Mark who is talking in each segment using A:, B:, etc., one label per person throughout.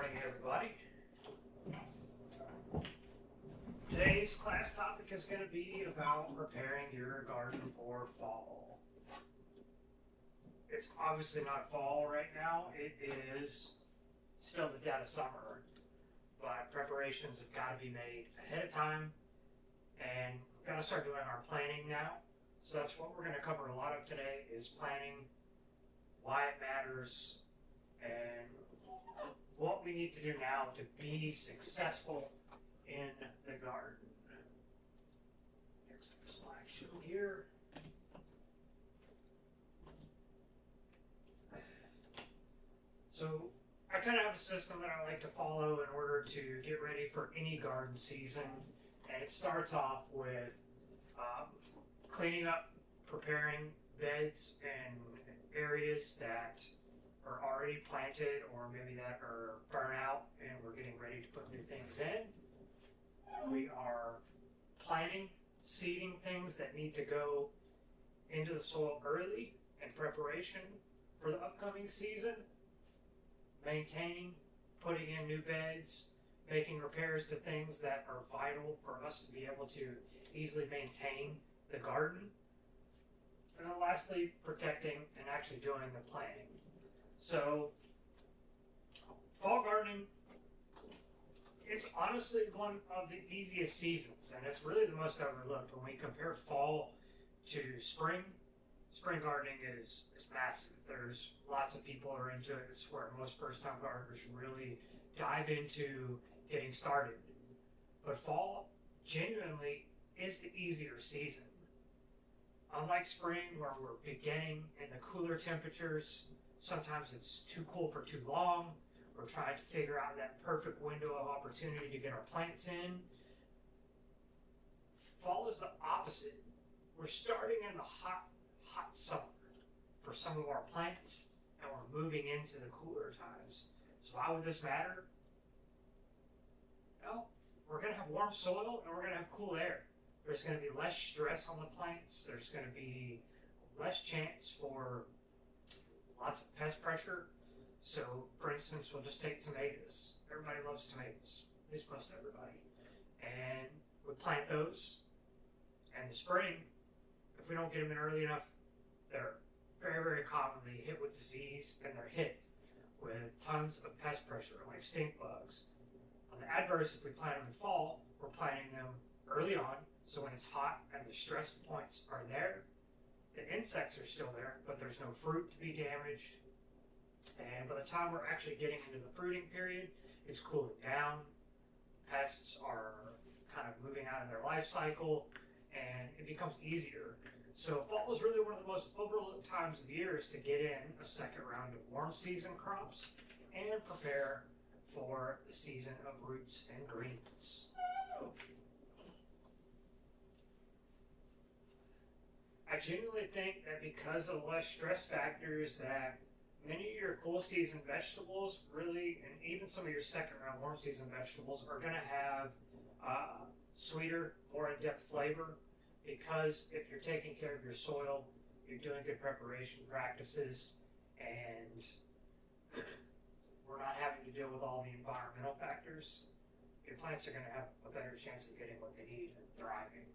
A: morning, everybody. Today's class topic is going to be about preparing your garden for fall. It's obviously not fall right now. It is still the dead of summer, but preparations have got to be made ahead of time, and we've got to start doing our planning now. So that's what we're going to cover a lot of today is planning, why it matters, and what we need to do now to be successful in the garden. Next slideshow here. So I kind of have a system that I like to follow in order to get ready for any garden season, and it starts off with cleaning up, preparing beds and areas that are already planted or maybe that are burnt out and we're getting ready to put new things in. We are planting, seeding things that need to go into the soil early in preparation for the upcoming season, maintaining, putting in new beds, making repairs to things that are vital for us to be able to easily maintain the garden, and then lastly, protecting and actually doing the planting. So, fall gardening, it's honestly one of the easiest seasons, and it's really the most overlooked. When we compare fall to spring gardening is massive. There's lots of people are into it. It's where most first-time gardeners really dive into getting started. But fall genuinely is the easier season. Unlike spring, where we're beginning in the cooler temperatures, sometimes it's too cool for too long. We're trying to figure out that perfect window of opportunity to get our plants in. Fall is the opposite. We're starting in the hot summer for some of our plants, and we're moving into the cooler times. So why would this matter? Well, we're going to have warm soil and we're going to have cool air. There's going to be less stress on the plants. There's going to be less chance for lots of pest pressure. So, for instance, we'll just take tomatoes. Everybody loves tomatoes, at least most everybody. And we plant those. And in the spring, if we don't get them in early enough, they're very, very commonly hit with disease, and they're hit with tons of pest pressure, like stink bugs. On the adverse, if we plant them in fall, we're planting them early on, so when it's hot and the stress points are there, the insects are still there, but there's no fruit to be damaged. And by the time we're actually getting into the fruiting period, it's cooling down. Pests are kind of moving out of their life cycle, and it becomes easier. So fall is really one of the most overlooked times of years to get in a second round of warm season crops and prepare for the season of roots and greens. I genuinely think that because of less stress factors that many of your cool season vegetables really, and even some of your second round warm season vegetables are going to have sweeter, more in-depth flavor, because if you're taking care of your soil, you're doing good preparation practices, and we're not having to deal with all the environmental factors, your plants are going to have a better chance of getting what they need and thriving.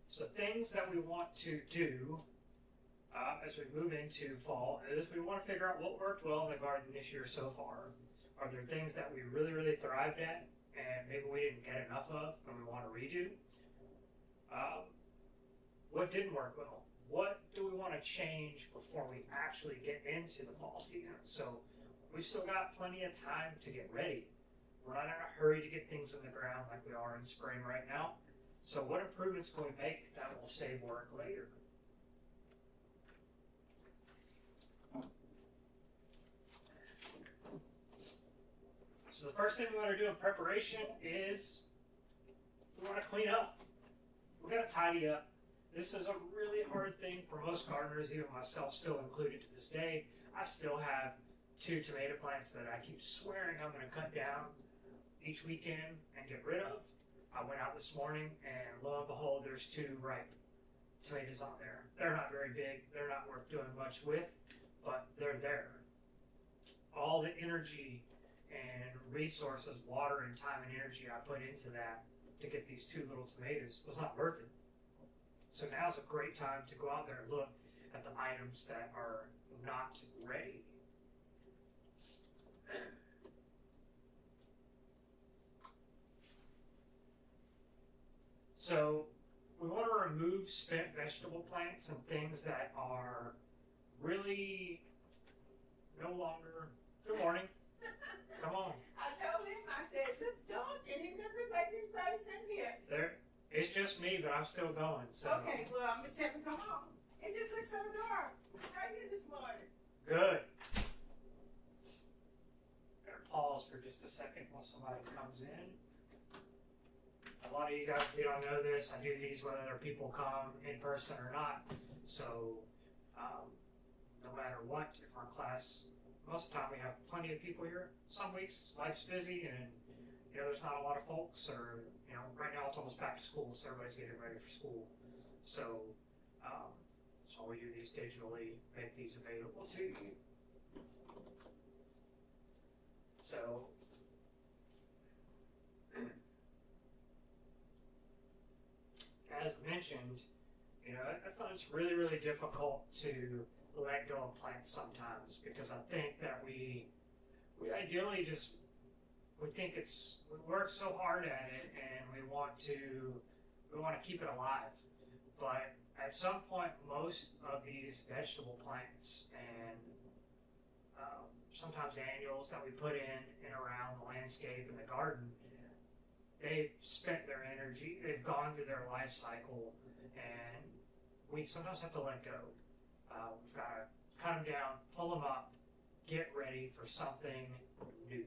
A: So things that we want to do as we move into fall is we want to figure out what worked well in the garden this year so far. Are there things that we really, really thrived at and maybe we didn't get enough of and we want to redo? What didn't work well? What do we want to change before we actually get into the fall season? So we've still got plenty of time to get ready. We're not in a hurry to get things in the ground like we are in spring right now. So what improvements can we make that will save work later? So the first thing we want to do in preparation is we want to clean up. We're going to tidy up. This is a really hard thing for most gardeners, even myself still included to this day. I still have 2 tomato plants that I keep swearing I'm going to cut down each weekend and get rid of. I went out this morning and lo and behold, there's 2 ripe tomatoes on there. They're not very big. They're not worth doing much with, but they're there. all the energy and resources, water and time and energy I put into that to get these 2 little tomatoes was not worth it. So now's a great time to go out there and look at the items that are not ready. So we want to remove spent vegetable plants and things that are really no longer. Good morning. Come on.
B: I told him, I said, let's talk, and he never let anybody in here.
A: It's just me, but I'm still going. So.
B: Okay, well, I'm going to tell him, come on. It just looks so dark. How are you this morning?
A: Good. Gotta pause for just a second while somebody comes in. A lot of you guys, if you don't know this, I do these whether people come in person or not. So, no matter what, if our class, most of the time we have plenty of people here. Some weeks life's busy and there's not a lot of folks, or right now it's almost back to school, so everybody's getting ready for school. So, so we do these digitally, make these available to you. So. As mentioned, I find it's really, really difficult to let go of plants sometimes because I think that we ideally just, we work so hard at it and we want to keep it alive. But at some point, most of these vegetable plants and sometimes annuals that we put in and around the landscape and the garden, they've spent their energy, they've gone through their life cycle, and we sometimes have to let go. We've got to cut them down, pull them up, get ready for something new.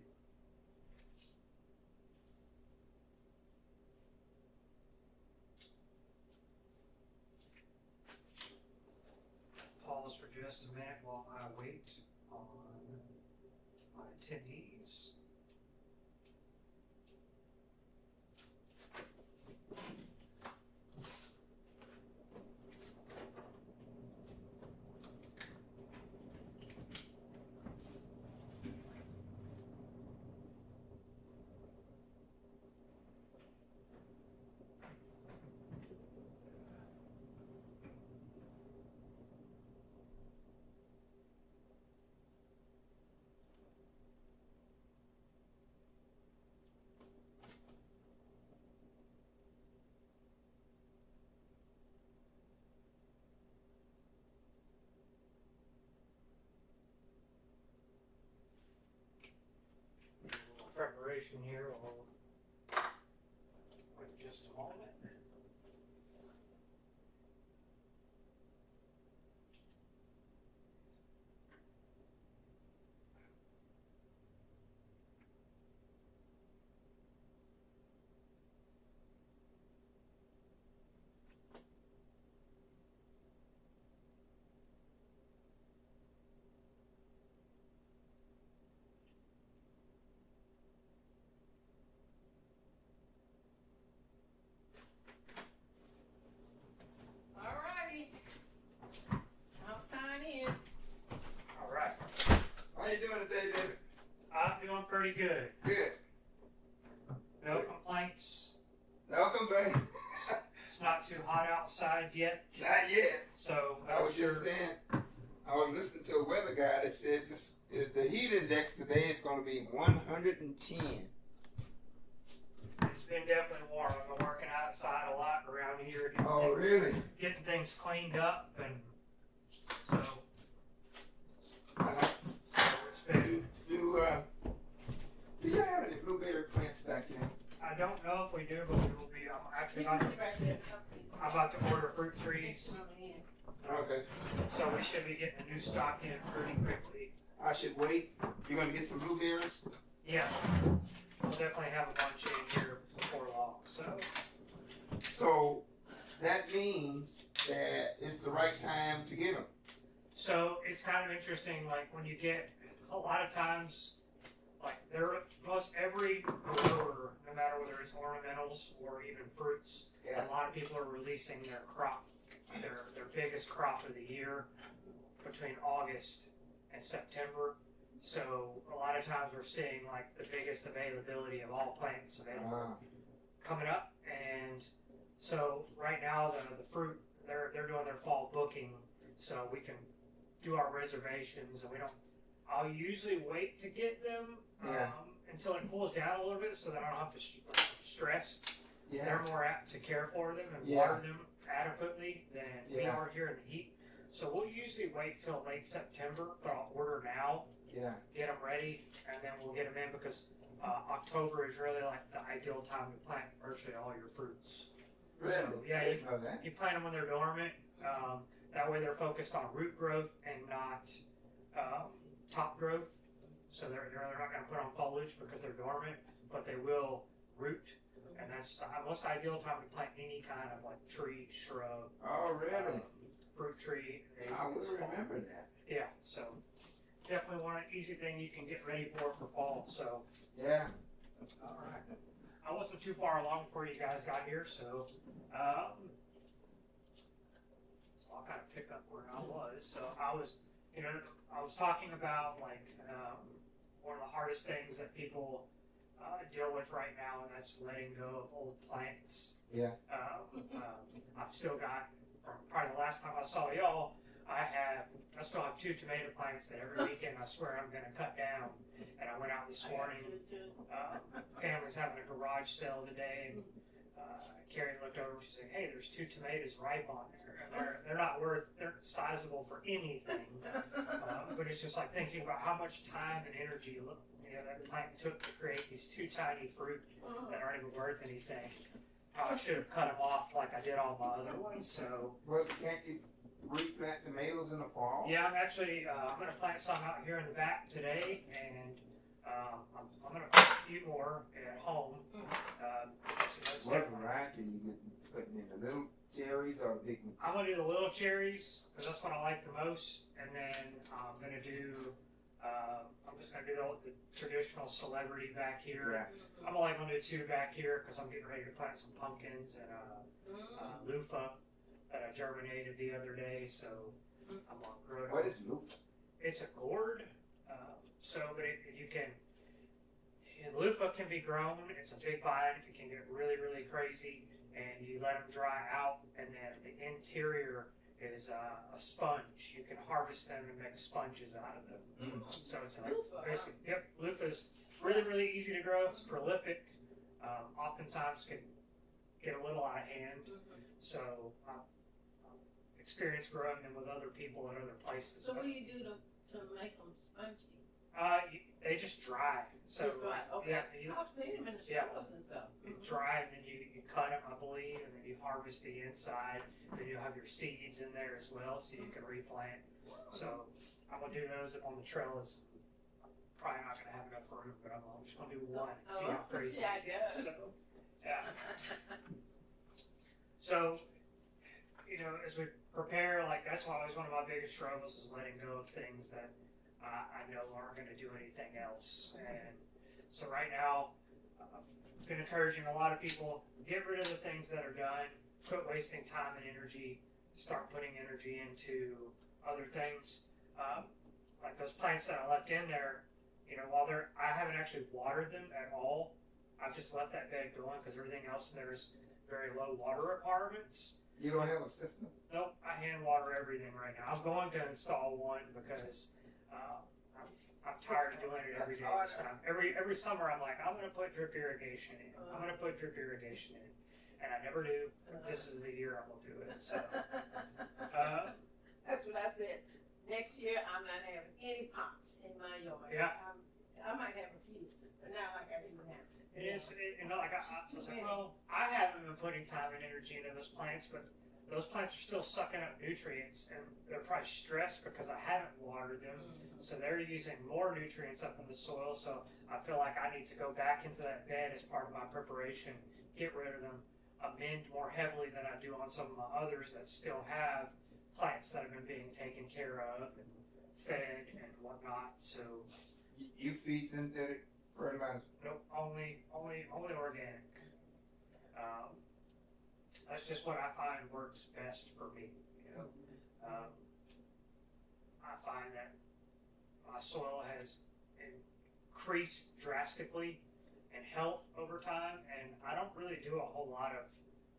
A: Pause for just a minute while I wait on my attendees. Preparation here will wait just a moment.
B: Alrighty. I'll sign in.
A: All right.
C: How you doing today, David?
A: I'm doing pretty good.
C: Good.
A: No complaints.
C: No complaint.
A: It's not too hot outside yet.
C: Not yet.
A: So
C: I was just saying, I was listening to a weather guy that says the heat index today is going to be 110.
A: It's been definitely warm. I've been working outside a lot around here.
C: Really?
A: Getting things cleaned up, and so it's been.
C: Do you have any blueberry plants back there?
A: I don't know if we do, but we will be. I'm actually
B: You
A: about
B: can
A: to,
B: sit right there. Come see.
A: I'm about to order fruit trees,
B: Come in.
C: Okay.
A: so we should be getting a new stock in pretty quickly.
C: I should wait. You're going to get some blueberries?
A: Yeah, we'll definitely have a bunch in here before long.
C: So that means that it's the right time to get them.
A: So it's kind of interesting, like when you get a lot of times, like most every grower, no matter whether it's ornamentals or even fruits,
C: Yeah.
A: a lot of people are releasing their crop, their biggest crop of the year between August and September. So a lot of times we're seeing like the biggest availability of all plants available coming up, and so right now the fruit they're doing their fall booking, so we can do our reservations, and we don't. I'll usually wait to get them until it cools down a little bit, so that I don't have to stress.
C: Yeah.
A: They're more apt to care for them and water them adequately than we are here in the heat. So we'll usually wait till late September, but I'll order now.
C: Yeah.
A: Get them ready, and then we'll get them in because October is really like the ideal time to plant virtually all your fruits.
C: Really?
A: So, yeah,
C: that.
A: you plant them when they're dormant. That way they're focused on root growth and not top growth. So they're not going to put on foliage because they're dormant, but they will root. And that's the most ideal time to plant any kind of like tree, shrub.
C: Oh, really?
A: Fruit tree.
C: I will remember that.
A: Yeah, so definitely one easy thing you can get ready for fall. So
C: Yeah.
A: all right, I wasn't too far along before you guys got here, so I'll kind of pick up where I was. So I was talking about like one of the hardest things that people deal with right now, and that's letting go of old plants.
C: Yeah.
A: I've still got, from probably the last time I saw y'all, I still have 2 tomato plants that every weekend I swear I'm going to cut down. And I went out this morning. Family's having a garage sale today, and Carrie looked over and she said, "Hey, there's 2 tomatoes ripe on there. And they're sizable for anything. But it's just like thinking about how much time and energy that plant took to create these 2 tiny fruit that aren't even worth anything. I should have cut them off like I did all my other ones. So,
C: well, can't you replant tomatoes in the fall?
A: yeah, I'm actually I'm going to plant some out here in the back today, and I'm going to plant a few more at home.
C: What variety you putting in, the little cherries or the big ones?
A: I'm going to do the little cherries because that's what I like the most, and then I'm going to do. I'm just going to do the traditional celebrity back here.
C: Yeah.
A: I'm only going to do 2 back here because I'm getting ready to plant some pumpkins and loofah that I germinated the other day. So I'm going to grow it.
C: What is loofah?
A: It's a gourd. Loofah can be grown. It's a big vine. It can get really, really crazy, and you let them dry out, and then the interior is a sponge. You can harvest them and make sponges out of them. So it's like basically, loofah's really, really easy to grow. It's prolific. Oftentimes can get a little out of hand. So experience growing them with other people at other places.
D: So what do you do to make them spongy?
A: They just dry. So
D: Okay.
A: yeah,
D: I've seen them in the stores and stuff.
A: you dry, and then you cut them, I believe, and then you harvest the inside. Then you'll have your seeds in there as well, so you can replant. So I'm gonna do those on the trellis. Probably not gonna have enough room, but I'm just gonna do one and see how crazy it gets. So, yeah. So, as we prepare, like that's always one of my biggest struggles is letting go of things that I know aren't going to do anything else. And so right now, I've been encouraging a lot of people, get rid of the things that are done, quit wasting time and energy, start putting energy into other things. Like those plants that I left in there, while I haven't actually watered them at all. I've just left that bed going because everything else in there is very low water requirements.
C: You don't have a system?
A: Nope, I hand water everything right now. I'm going to install one because I'm tired of doing it every day this time. Every summer I'm like, I'm going to put drip irrigation in. I'm going to put drip irrigation in. And I never do. But this is the year I'm going to do it. So,
B: That's what I said. Next year I'm not having any pots in my yard.
A: Yeah.
B: I might have a few, but not like I do now.
A: I was like, well, I haven't been putting time and energy into those plants, but those plants are still sucking up nutrients, and they're probably stressed because I haven't watered them. So they're using more nutrients up in the soil. So I feel like I need to go back into that bed as part of my preparation, get rid of them, amend more heavily than I do on some of my others that still have plants that have been being taken care of and fed and whatnot. So
C: You feed synthetic fertilizer?
A: nope, only organic. That's just what I find works best for me. I find that my soil has increased drastically in health over time, and I don't really do a whole lot of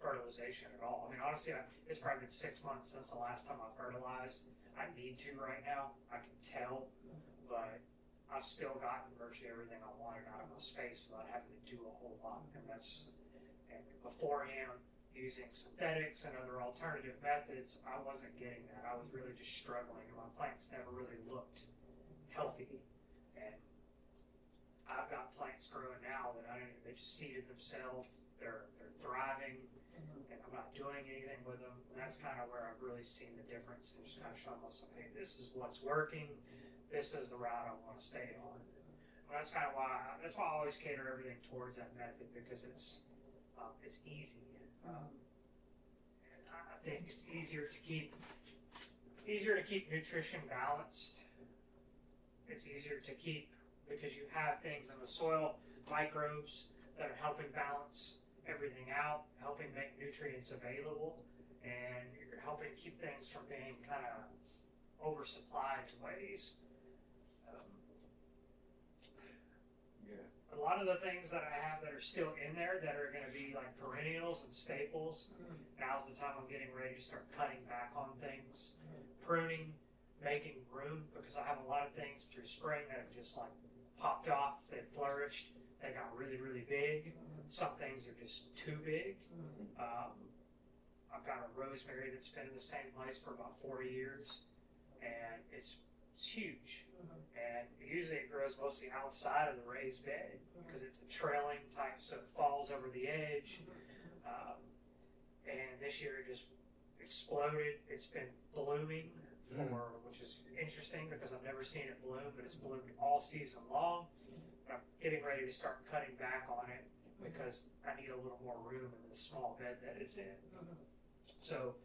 A: fertilization at all. I mean, honestly, it's probably been 6 months since the last time I fertilized. I need to right now. I can tell, but I've still gotten virtually everything I wanted out of my space without having to do a whole lot. And beforehand, using synthetics and other alternative methods, I wasn't getting that. I was really just struggling, and my plants never really looked healthy. And I've got plants growing now that they just seeded themselves. They're thriving, and I'm not doing anything with them. And that's kind of where I've really seen the difference, and just kind of showing myself, hey, this is what's working. This is the route I want to stay on. And that's kind of why I always cater everything towards that method, because it's easy. And I think it's easier to keep nutrition balanced. It's easier to keep because you have things in the soil, microbes that are helping balance everything out, helping make nutrients available, and you're helping keep things from being kind of oversupplied in ways. A lot of the things that I have that are still in there that are going to be like perennials and staples, now's the time I'm getting ready to start cutting back on things, pruning, making room, because I have a lot of things through spring that have just like popped off, they've flourished, they got really, really big. Some things are just too big. I've got a rosemary that's been in the same place for about 40 years, and it's huge. And usually it grows mostly outside of the raised bed because it's a trailing type, so it falls over the edge. And this year it just exploded. It's been blooming which is interesting because I've never seen it bloom, but it's bloomed all season long. But I'm getting ready to start cutting back on it because I need a little more room in the small bed that it's in. So,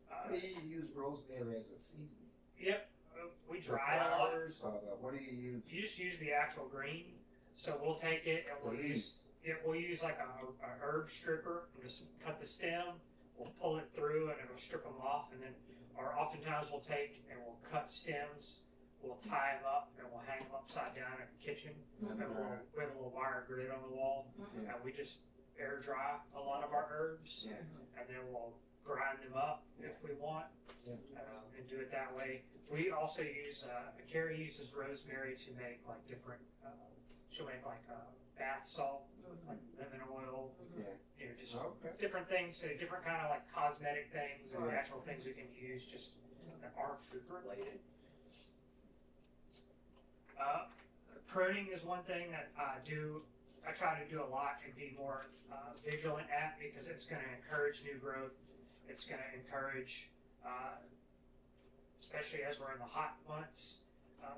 C: how do you use rosemary as a seasoning?
A: Yep. We dry it a lot.
C: What do you use?
A: You just use the actual green. So we'll take it and we'll use like a herb stripper and just cut the stem. We'll pull it through and it'll strip them off, and then, or oftentimes we'll take and we'll cut stems. We'll tie them up and we'll hang them upside down in the kitchen. We have a little wire grid on the wall, and we just air dry a lot of our herbs, and then we'll grind them up if we want, and do it that way. We also use, Carrie uses rosemary to make like different, she'll make like bath salt with like lemon oil, you know, just different things, different kind of like cosmetic things and natural things we can use just that aren't food related. Pruning is one thing that I try to do a lot and be more vigilant at, because it's going to encourage new growth. It's going to encourage, especially as we're in the hot months,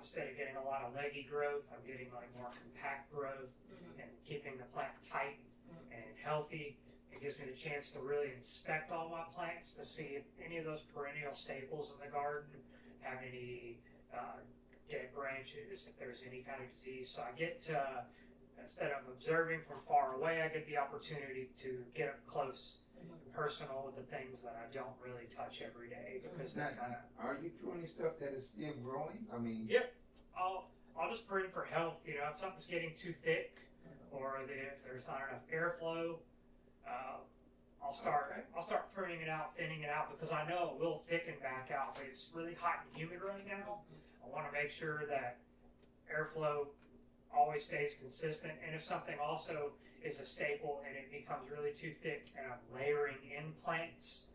A: instead of getting a lot of leggy growth, I'm getting like more compact growth and keeping the plant tight and healthy. It gives me the chance to really inspect all my plants to see if any of those perennial staples in the garden have any dead branches, if there's any kind of disease. So I get to, instead of observing from far away, I get the opportunity to get up close and personal with the things that I don't really touch every day, because that kind of.
C: Are you pruning stuff that is still growing? I mean.
A: Yep. I'll just prune for health. You know, if something's getting too thick or there's not enough airflow, I'll start pruning it out, thinning it out, because I know it will thicken back out. But it's really hot and humid right now. I want to make sure that airflow always stays consistent. And if something also is a staple and it becomes really too thick and I'm layering in plants,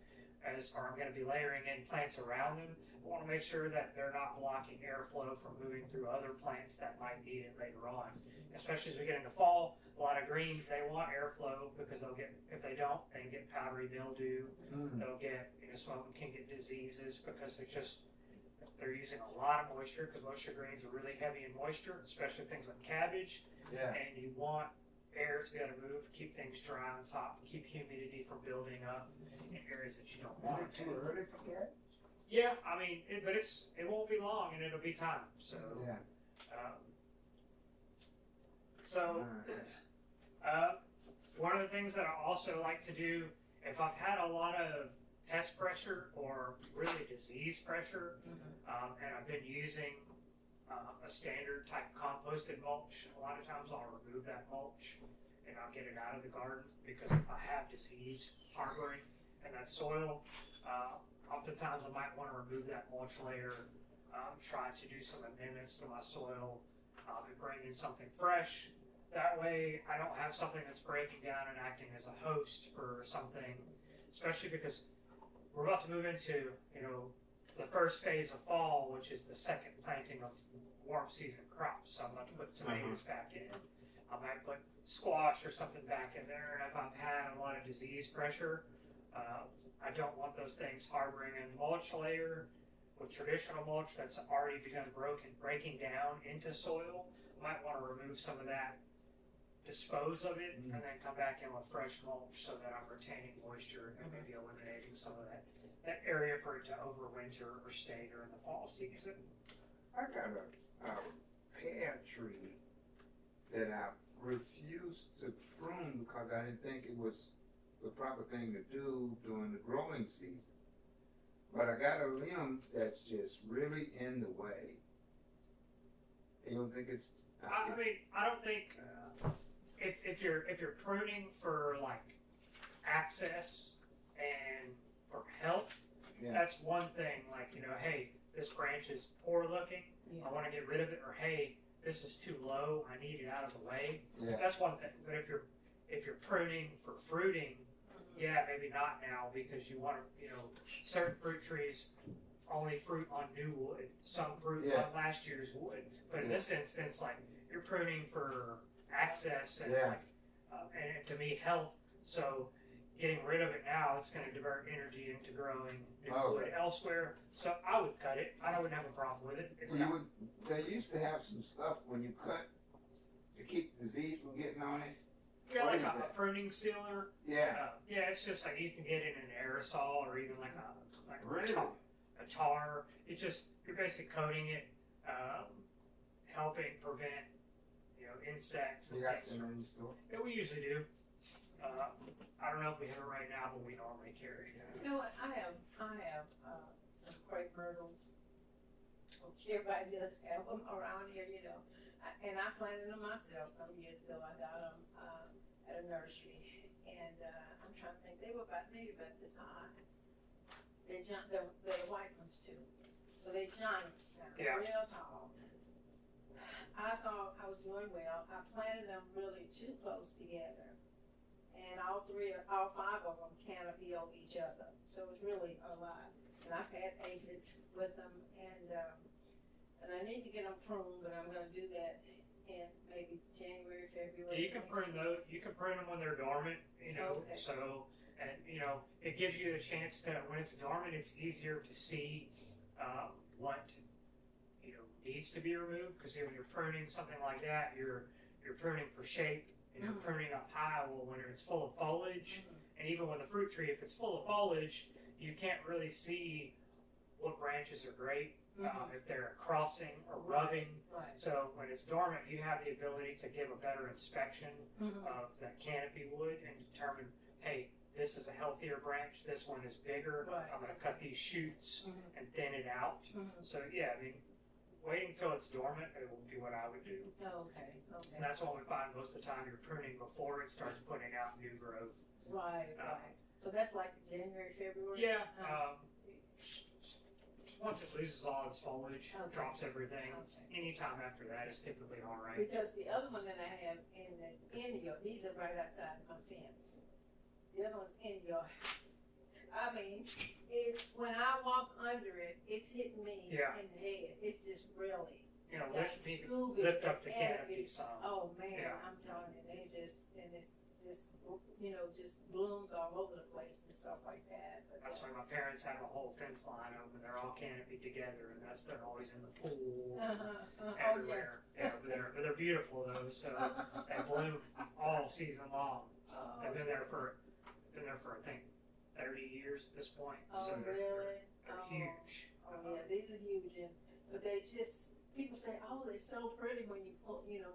A: or I'm going to be layering in plants around them, I want to make sure that they're not blocking airflow from moving through other plants that might need it later on. Especially as we get into fall, a lot of greens, they want airflow because if they don't, they can get powdery mildew. They'll get, some of them can get diseases because they're using a lot of moisture, because most of your greens are really heavy in moisture, especially things like cabbage. And you want air to be able to move, keep things dry on top, keep humidity from building up in areas that you don't want.
C: Is it too early for cabbage?
A: Yeah, I mean, but it won't be long, and it'll be time. So, one of the things that I also like to do, if I've had a lot of pest pressure or really disease pressure, and I've been using a standard type composted mulch. A lot of times I'll remove that mulch and I'll get it out of the garden because if I have disease harboring in that soil, oftentimes I might want to remove that mulch layer, try to do some amendments to my soil, and bring in something fresh. That way I don't have something that's breaking down and acting as a host for something, especially because we're about to move into, the first phase of fall, which is the second planting of warm season crops. So I'm about to put tomatoes back in. I might put squash or something back in there. And if I've had a lot of disease pressure, I don't want those things harboring in mulch layer. With traditional mulch that's already begun breaking down into soil, I might want to remove some of that, dispose of it, and then come back in with fresh mulch so that I'm retaining moisture and maybe eliminating some of that area for it to overwinter or stay during the fall season.
C: I got a pear tree that I refused to prune because I didn't think it was the proper thing to do during the growing season. But I got a limb that's just really in the way. You don't think it's?
A: I don't think if you're pruning for like access and for health, that's one thing. Like hey, this branch is poor looking.
D: Yeah.
A: I want to get rid of it, or hey, this is too low. I need it out of the way.
C: Yeah.
A: That's one thing. But if you're pruning for fruiting, yeah, maybe not now because you want to, certain fruit trees only fruit on new wood. Some fruit on last year's wood. But in this instance, like you're pruning for access and and to me health. So getting rid of it now, it's going to divert energy into growing new wood elsewhere. So I would cut it. I wouldn't have a problem with it.
C: They used to have some stuff when you cut to keep disease from getting on it.
A: Yeah, like a pruning sealer.
C: Yeah.
A: Yeah, it's just like you can get it in an aerosol or even like
C: Really?
A: a tar. It's just you're basically coating it, helping prevent insects and
C: You got
A: things.
C: some in the store?
A: Yeah, we usually do. I don't know if we have it right now, but we normally carry it.
D: You know what? I have some crepe myrtles. Everybody does have them around here, and I planted them myself some years ago. I got them at a nursery, and I'm trying to think. They were maybe about this high. They're the white ones too, so they're giants now, real tall. I thought I was doing well. I planted them really too close together, and all five of them canopy over each other. So it's really a lot. And I've had aphids with them, and I need to get them pruned, but I'm going to do that in maybe January, February.
A: Yeah, you can prune those. You can prune them when they're dormant.
D: Okay.
A: So and it gives you a chance to when it's dormant, it's easier to see what needs to be removed because when you're pruning something like that, you're pruning for shape and you're pruning up high. Well, when it's full of foliage, and even with a fruit tree, if it's full of foliage, you can't really see what branches are great. If they're crossing or rubbing.
D: Right.
A: So when it's dormant, you have the ability to give a better inspection of that canopy wood and determine, hey, this is a healthier branch, this one is bigger, I'm going to cut these shoots and thin it out. So yeah, waiting until it's dormant, it will be what I would do.
D: Okay.
A: And that's what we find most of the time you're pruning before it starts putting out new growth.
D: Right. So that's like January, February?
A: Yeah. Once it loses all its foliage, drops everything, anytime after that is typically all right.
D: Because the other one that I have in these are right outside my fence. The other one's in your, when I walk under it, it's hitting me in the head. It's just really.
A: Lift up the canopy some.
D: Oh man,
A: Yeah.
D: I'm telling you, it's just blooms all over the place and stuff like that. But
A: That's why my parents have a whole fence line open. They're all canopied together, and they're always in the pool everywhere. But they're beautiful though, so they bloom all season long. They've been there for I think 30 years at this point. So
D: really?
A: They're huge.
D: Oh yeah, these are huge, but they just people say, oh, they're so pretty when you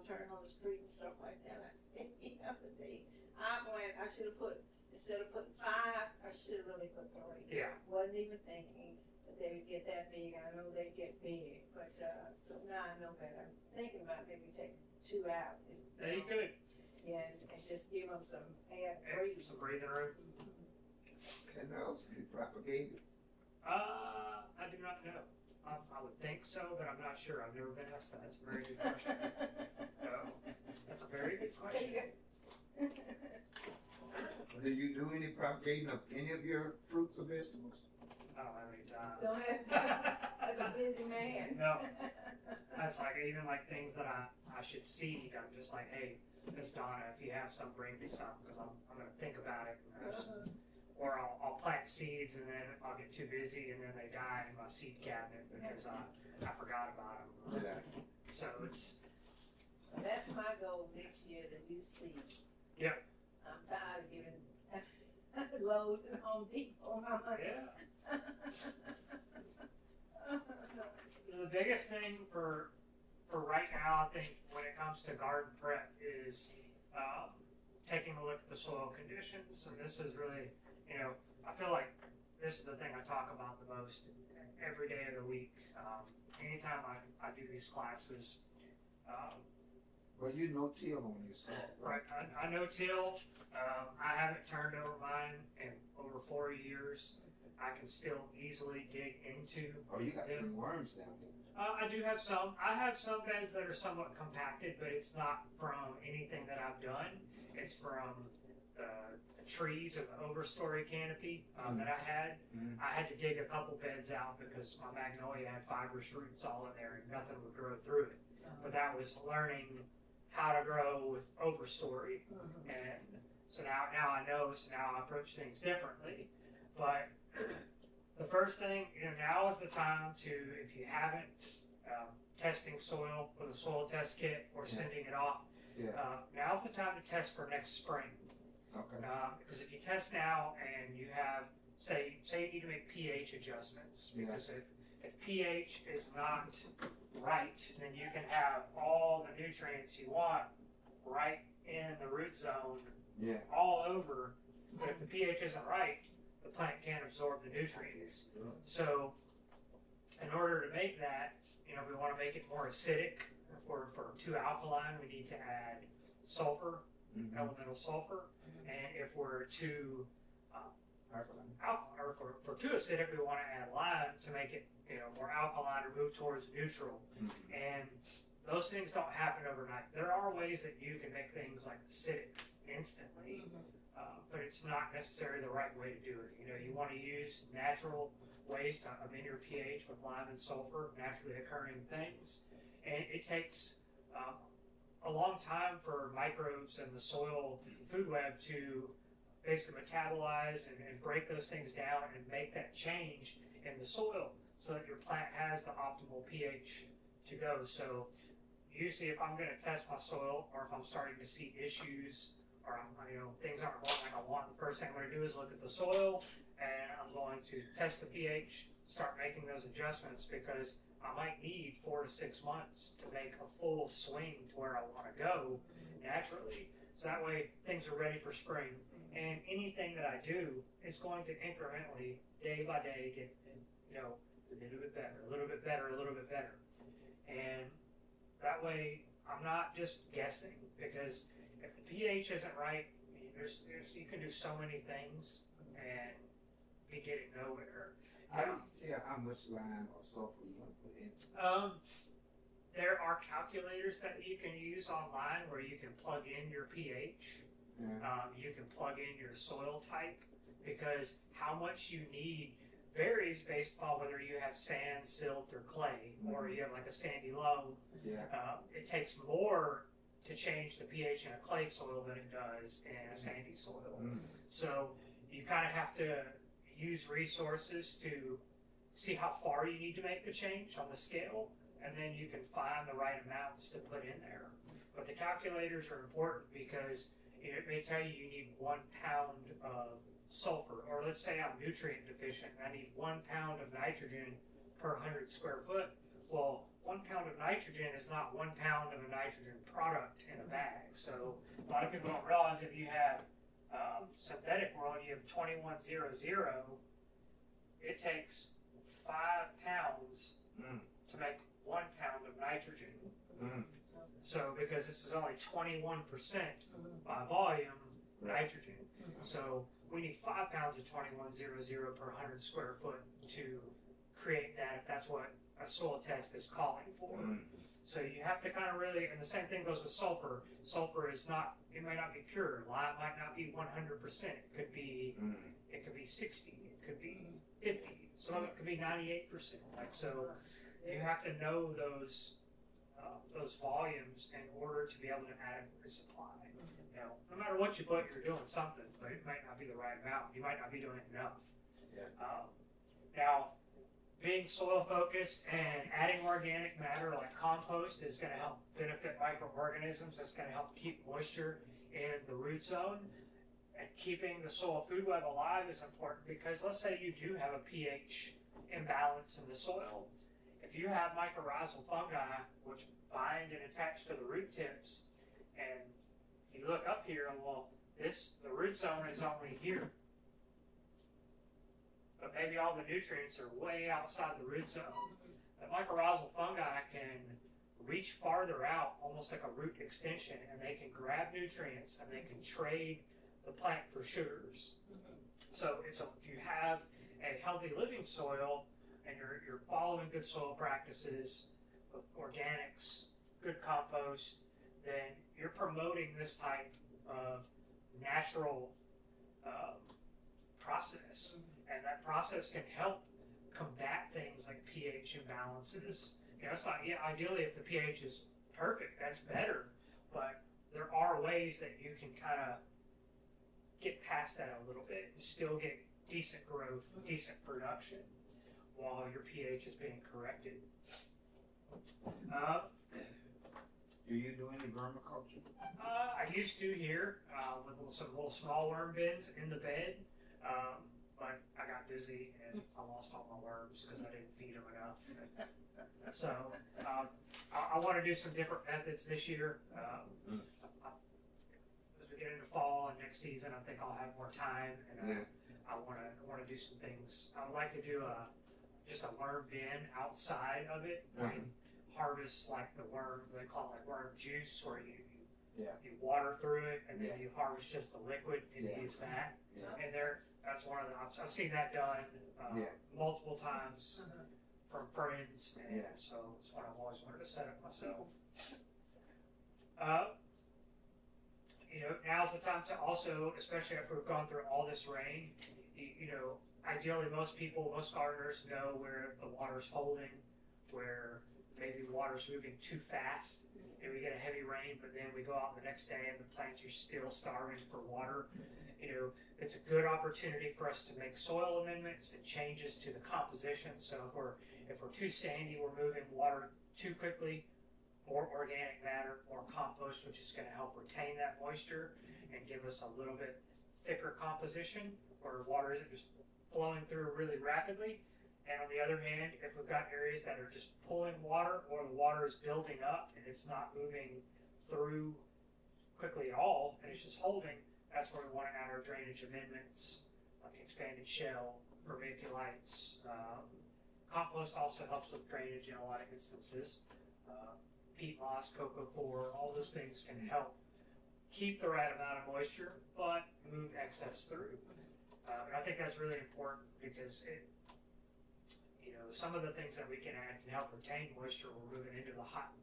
D: turn on the street and stuff like that. I say, I should have put instead of putting 5, I should have really put 3.
A: Yeah.
D: Wasn't even thinking, but they would get that big. I know they get big, but so now I know better. I'm thinking about maybe taking 2 out.
A: There you go.
D: Yeah, and just give them some air breathe.
A: Some breathing room.
C: Can those be propagated?
A: I do not know. I would think so, but I'm not sure. I've never been asked that. That's a very good question. That's a very good question.
C: Do you do any propagating of any of your fruits or vegetables?
A: I don't have any time.
D: Don't have time. That's a busy man.
A: No. That's like even like things that I should seed. I'm just like, hey, Miss Donna, if you have some, bring me some because I'm gonna think about it. And or I'll plant seeds and then I'll get too busy and then they die in my seed cabinet because I forgot about them.
C: Yeah.
A: So it's
D: That's my goal next year, to do seeds.
A: Yep.
D: I'm tired of giving Lowe's and Home Depot my money.
A: yeah. The biggest thing for right now, I think, when it comes to garden prep is taking a look at the soil conditions. And this is really, I feel like this is the thing I talk about the most every day of the week. Anytime I do these classes.
C: Well, you know till on your soil.
A: Right, I know till. I haven't turned over mine in over 4 years. I can still easily dig into.
C: Oh, you got
A: them.
C: any worms down there.
A: I do have some. I have some beds that are somewhat compacted, but it's not from anything that I've done. It's from the trees or the overstory canopy that I had.
C: Mm.
A: I had to dig a couple beds out because my magnolia had fibrous roots all in there and nothing would grow through it. But that was learning how to grow with overstory. And so now I know, so now I approach things differently. But the first thing, now is the time to, if you haven't, testing soil with a soil test kit or sending it off, now's the time to test for next spring.
C: Okay.
A: Because if you test now and you have, say you need to make pH adjustments, because if pH is not right, then you can have all the nutrients you want right in the root zone, all over. But if the pH isn't right, the plant can't absorb the nutrients. So, in order to make that, if we want to make it more acidic, if we're for too alkaline, we need to add sulfur, elemental sulfur, and if we're too alkaline, or for too acidic, we want to add lime to make it more alkaline or move towards neutral. And those things don't happen overnight. There are ways that you can make things like acidic instantly, but it's not necessarily the right way to do it. You want to use natural ways to amend your pH with lime and sulfur, naturally occurring things. And it takes a long time for microbes and the soil food web to basically metabolize and break those things down and make that change in the soil so that your plant has the optimal pH to go. So usually if I'm going to test my soil, or if I'm starting to see issues, or things aren't going like I want, the first thing I'm going to do is look at the soil, and I'm going to test the pH, start making those adjustments, because I might need 4 to 6 months to make a full swing to where I want to go naturally. So that way things are ready for spring. And anything that I do is going to incrementally, day by day, get a little bit better, a little bit better, a little bit better. And that way I'm not just guessing, because if the pH isn't right, you can do so many things and be getting nowhere.
C: How do you tell how much lime or sulfur you want to put in?
A: There are calculators that you can use online where you can plug in your pH. You can plug in your soil type, because how much you need varies based upon whether you have sand, silt, or clay, or you have like a sandy loam. It takes more to change the pH in a clay soil than it does in a sandy soil. So you kind of have to use resources to see how far you need to make the change on the scale, and then you can find the right amounts to put in there. But the calculators are important because it may tell you need 1 pound of sulfur, or let's say I'm nutrient deficient and I need 1 pound of nitrogen per 100 square foot. Well, 1 pound of nitrogen is not 1 pound of a nitrogen product in a bag. So a lot of people don't realize if you have synthetic world, you have 2100, it takes 5 because this is only 21% by volume nitrogen. So we need 5 pounds of 2100 per 100 square foot to create that, if that's what a soil test is calling for. So you have to kind of really, and the same thing goes with sulfur. Sulfur is not, it might not be pure. Lime might not be 100%. It could be 60. It could be 50. Some of it could be 98%. Like, so you have to know those volumes in order to be able to adequately supply. You know, no matter what you put, you're doing something, but it might not be the right amount. You might not be doing enough. Now, being soil focused and adding organic matter like compost is going to help benefit microorganisms. That's going to help keep moisture in the root zone. And keeping the soil food web alive is important because let's say you do have a pH imbalance in the soil. If you have mycorrhizal fungi, which bind and attach to the root tips, and you look up here, well, the root zone is only here. But maybe all the nutrients are way outside the root zone. The mycorrhizal fungi can reach farther out, almost like a root extension, and they can grab nutrients and they can trade the plant for sugars. So if you have a healthy living soil and you're following good soil practices with organics, good compost, then you're promoting this type of natural process. And that process can help combat things like pH imbalances. You know, it's not, ideally if the pH is perfect, that's better. But there are ways that you can kind of get past that a little bit and still get decent growth, decent production while your pH is being corrected.
C: Do you do any vermiculture?
A: I used to here with some little small worm bins in the bed. But I got busy and I lost all my worms because I didn't feed them enough. So I want to do some different methods this year. As we get into fall and next season, I think I'll have more time, and I want to do some things. I would like to do just a worm bin outside of it. Where you harvest like the worm, they call it like worm juice, where you water through it and then you harvest just the liquid and use that. And that's one of the options. I've seen that done multiple times from friends, and so it's one I've always wanted to set up myself. You know, now's the time to also, especially after we've gone through all this rain, you know, ideally most gardeners know where the water's holding, where maybe the water's moving too fast, and we get a heavy rain, but then we go out the next day and the plants are still starving for water. You know, it's a good opportunity for us to make soil amendments and changes to the composition. So if we're too sandy, we're moving water too quickly, more organic matter, more compost, which is going to help retain that moisture and give us a little bit thicker composition where water isn't just flowing through really rapidly. And on the other hand, if we've got areas that are just pulling water or the water is building up and it's not moving through quickly at all and it's just holding, that's where we want to add our drainage amendments, like expanded shell, vermiculites. Compost also helps with drainage in a lot of instances. Peat moss, coco coir, all those things can help keep the right amount of moisture, but move excess through. And I think that's really important because some of the things that we can add can help retain moisture. We're moving into the hot,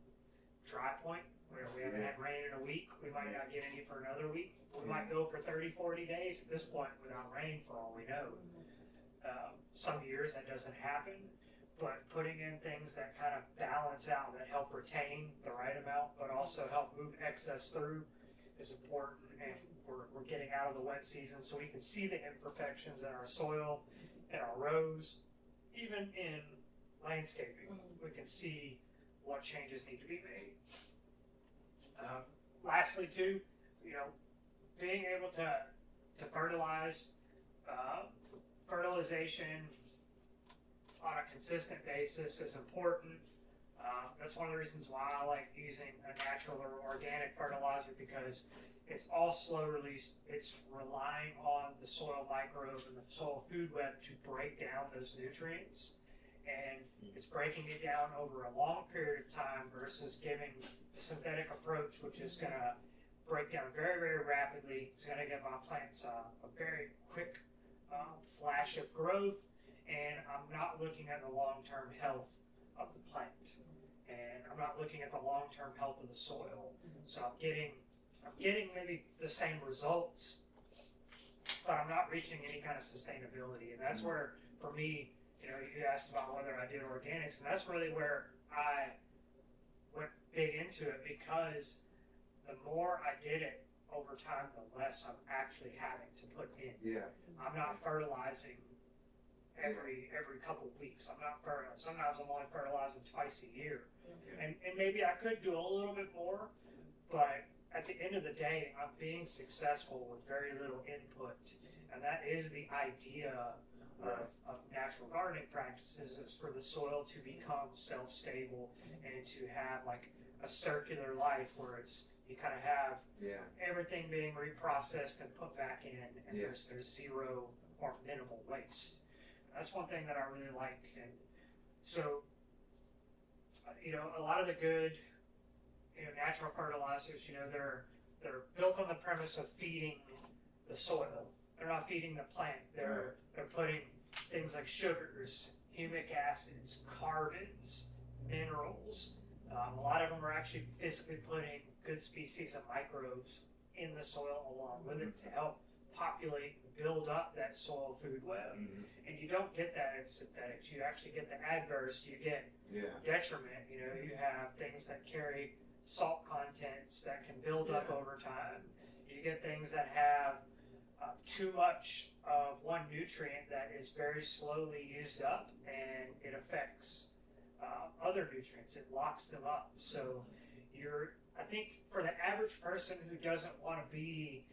A: dry point where we haven't had rain in a week. We might not get any for another week. We might go for 30, 40 days at this point without rain for all we know. Some years that doesn't happen, but putting in things that kind of balance out, that help retain the right amount, but also help move excess through is important. And we're getting out of the wet season so we can see the imperfections in our soil, in our rows, even in landscaping. We can see what changes need to be made. Lastly, too, being able to fertilize, fertilization on a consistent basis is important. That's one of the reasons why I like using a natural or organic fertilizer, because it's all slow release. It's relying on the soil microbe and the soil food web to break down those nutrients and it's breaking it down over a long period of time versus giving the synthetic approach, which is going to break down very, very rapidly. It's going to give my plants a very quick flash of growth, and I'm not looking at the long-term health of the plant, and I'm not looking at the long-term health of the soil. So I'm getting maybe the same results, but I'm not reaching any kind of sustainability, and that's where, for me, you know, you asked about whether I did organics, and that's really where I went big into it, because the more I did it over time, the less I'm actually having to put in.
C: Yeah.
A: I'm not fertilizing every couple of weeks. I'm not fertilizing. Sometimes I'm only fertilizing twice a year, and maybe I could do a little bit more, but at the end of the day, I'm being successful with very little input, and that is the idea of natural gardening practices, is for the soil to become self-stable and to have like a circular life where you kind of have everything being reprocessed and put back in, and there's zero or minimal waste. That's one thing that I really like. And so, you know, a lot of the good, you know, natural fertilizers, you know, they're built on the premise of feeding the soil. They're not feeding the plant. They're putting things like sugars, humic acids, carbons, minerals. A lot of them are actually physically putting good species of microbes in the soil along with it to help populate, build up that soil food web. And you don't get that in synthetics. You actually get the adverse. You get detriment. You know, you have things that carry salt contents that can build up over time. You get things that have too much of one nutrient that is very slowly used up, and it affects other nutrients. It locks them up. So I think for the average person who doesn't want to be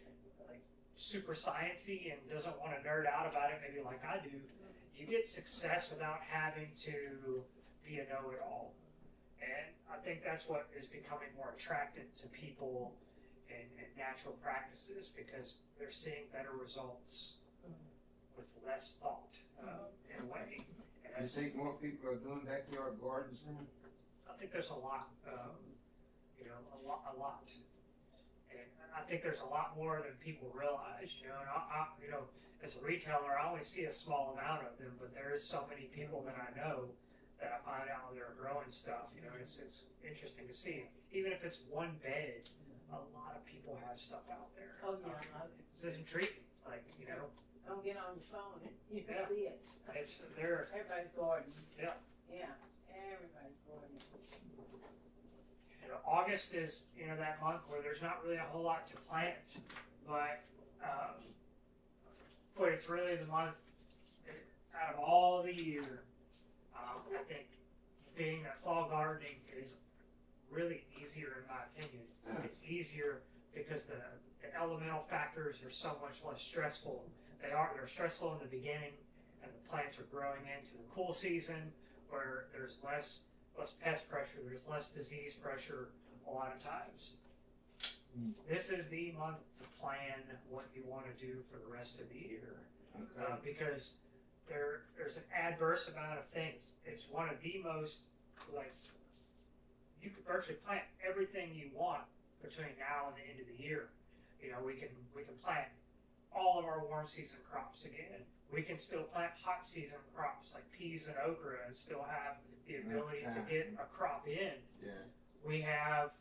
A: like super sciencey and doesn't want to nerd out about it, maybe like I do, you get success without having to be a know-it-all. And I think that's what is becoming more attractive to people in natural practices, because they're seeing better results with less thought in a way. And
C: You think more people are doing backyard gardens now?
A: I think there's a lot, you know, a lot. And I think there's a lot more than people realize, you know, and you know, as a retailer, I only see a small amount of them, but there is so many people that I know that I find out they're growing stuff, you know, it's interesting to see. Even if it's one bed, a lot of people have stuff out there.
D: Oh, yeah, I love it.
A: It's intriguing, like, you know.
D: Don't get on your phone and you can
A: Yeah.
D: see it. Everybody's gardening.
A: Yeah.
D: Yeah, everybody's gardening.
A: You know, August is, you know, that month where there's not really a whole lot to plant, but it's really the month out of all the year. I think being that fall gardening is really easier, in my opinion. It's easier because the elemental factors are so much less stressful. They're stressful in the beginning, and the plants are growing into the cool season where there's less pest pressure, there's less disease pressure a lot of times. This is the month to plan what you want to do for the rest of the year, because there's an adverse amount of things. It's one of the most, like, you could virtually plant everything you want between now and the end of the year. You know, we can plant all of our warm season crops again. We can still plant hot season crops like peas and okra and still have the ability to get a crop in. We have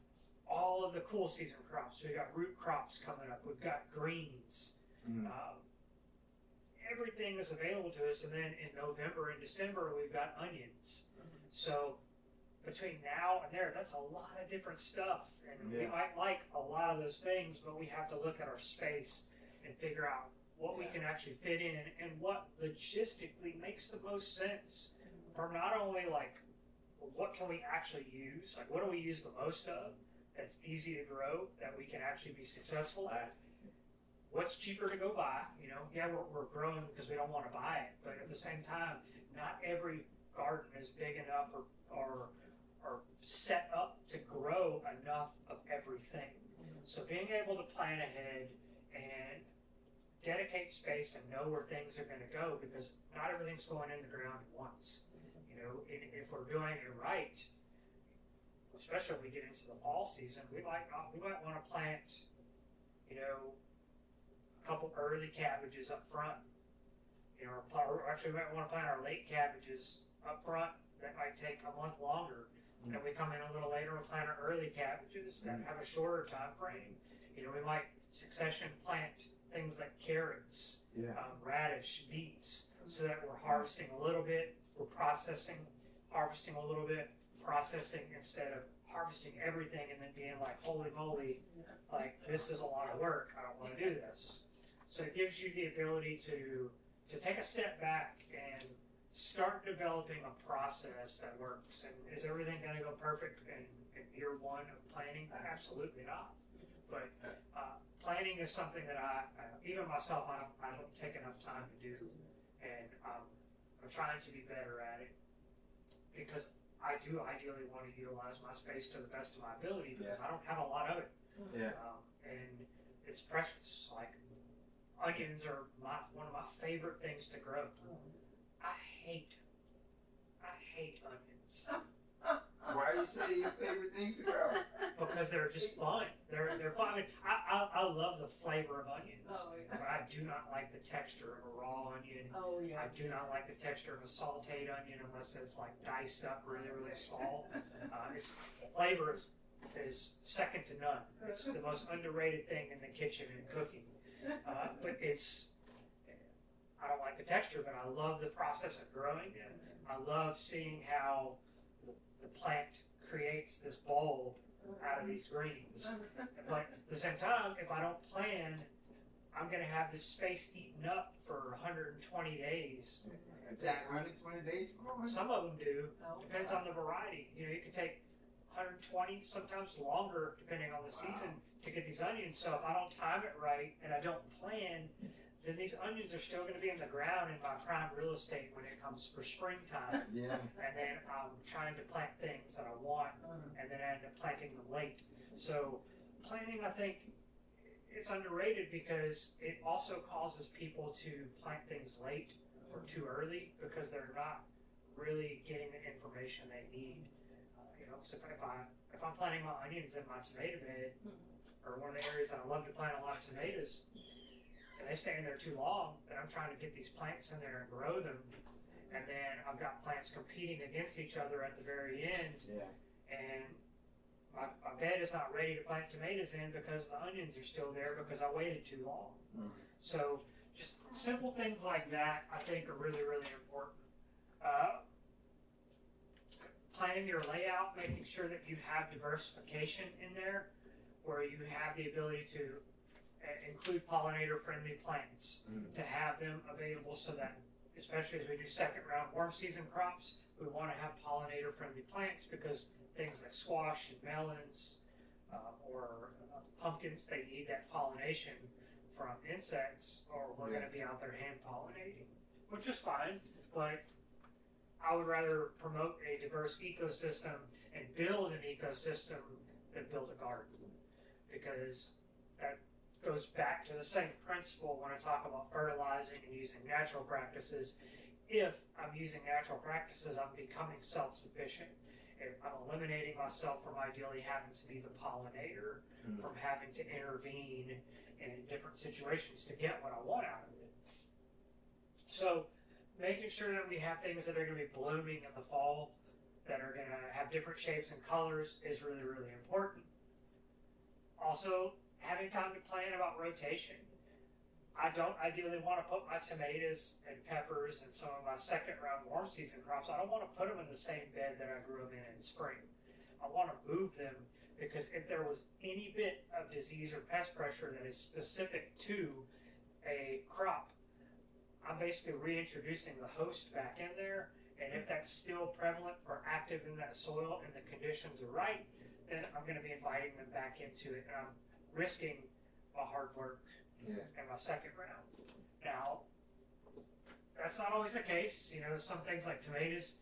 A: all of the cool season crops. We got root crops coming up. We've got greens. Everything is available to us, and then in November and December we've got onions. So between now and there, that's a lot of different stuff, and we might like a lot of those things, but we have to look at our space and figure out what we can actually fit in and what logistically makes the most sense for not only like what can we actually use, like what do we use the most of that's easy to grow, that we can actually be successful at. What's cheaper to go buy? You know, we're growing because we don't want to buy it, but at the same time, not every garden is big enough or set up to grow enough of everything. So being able to plan ahead and dedicate space and know where things are going to go, because not everything's going in the ground at once. You know, we're doing it right, especially when we get into the fall season, we might want to plant, a couple early cabbages up front. Or actually, we might want to plant our late cabbages up front. That might take a month longer. And we come in a little later and plant our early cabbages that have a shorter time frame. We might succession plant things like carrots, radish, beets, so that we're harvesting a little bit, we're processing, harvesting a little bit, processing, instead of harvesting everything and then being like, holy moly, like, this is a lot of work, I don't want to do this. So it gives you the ability to take a step back and start developing a process that works. And is everything going to go perfect in year one of planning? Absolutely not. But planning is something that I even myself, I don't take enough time to do. And I'm trying to be better at it, because I do ideally want to utilize my space to the best of my ability, because I don't have a lot of it. And it's precious. Like, onions are one of my favorite things to grow. I hate onions.
C: Why do you say your favorite things to grow?
A: Because they're just fun. They're fun. I mean, I love the flavor of onions, but I do not like the texture of a raw onion. I do not like the texture of a sauteed onion unless it's like diced up really, really small. Its flavor is second to none. It's the most underrated thing in the kitchen and cooking. But I don't like the texture, but I love the process of growing it. I love seeing how the plant creates this bulb out of these greens. But at the same time, if I don't plan, I'm going to have this space eaten up for 120 days.
C: It takes 120 days?
A: Some of them do. Depends on the variety. You can take 120, sometimes longer, depending on the season, to get these onions. So if I don't time it right and I don't plan, then these onions are still going to be in the ground in my prime real estate when it comes for springtime. And then I'm trying to plant things that I want, and then I end up planting them late. So planning, I think, it's underrated, because it also causes people to plant things late or too early, because they're not really getting the information they need. So if I'm planting my onions in my tomato bed, or one of the areas that I love to plant a lot of tomatoes, and they stay in there too long, then I'm trying to get these plants in there and grow them, and then I've got plants competing against each other at the very end, and my bed is not ready to plant tomatoes in because the onions are still there because I waited too long. So just simple things like that, I think, are really, really important. Planning your layout, making sure that you have diversification in there, where you have the ability to include pollinator-friendly plants, to have them available, so that, especially as we do second-round warm season crops, we want to have pollinator-friendly plants, because things like squash and melons or pumpkins, they need that pollination from insects, or we're going to be out there hand-pollinating, which is fine, but I would rather promote a diverse ecosystem and build an ecosystem than build a garden, because that goes back to the same principle when I talk about fertilizing and using natural practices. If I'm using natural practices, I'm becoming self-sufficient. If I'm eliminating myself from ideally having to be the pollinator, from having to intervene in different situations to get what I want out of it. So making sure that we have things that are going to be blooming in the fall, that are going to have different shapes and colors, is really, really important. Also, having time to plan about rotation. I don't ideally want to put my tomatoes and peppers and some of my second round warm season crops, I don't want to put them in the same bed that I grew them in spring. I want to move them, because if there was any bit of disease or pest pressure that is specific to a crop, I'm basically reintroducing the host back in there, and if that's still prevalent or active in that soil and the conditions are right, then I'm going to be inviting them back into it, and I'm risking my hard work in my second round. Now, that's not always the case. Some things like tomatoes,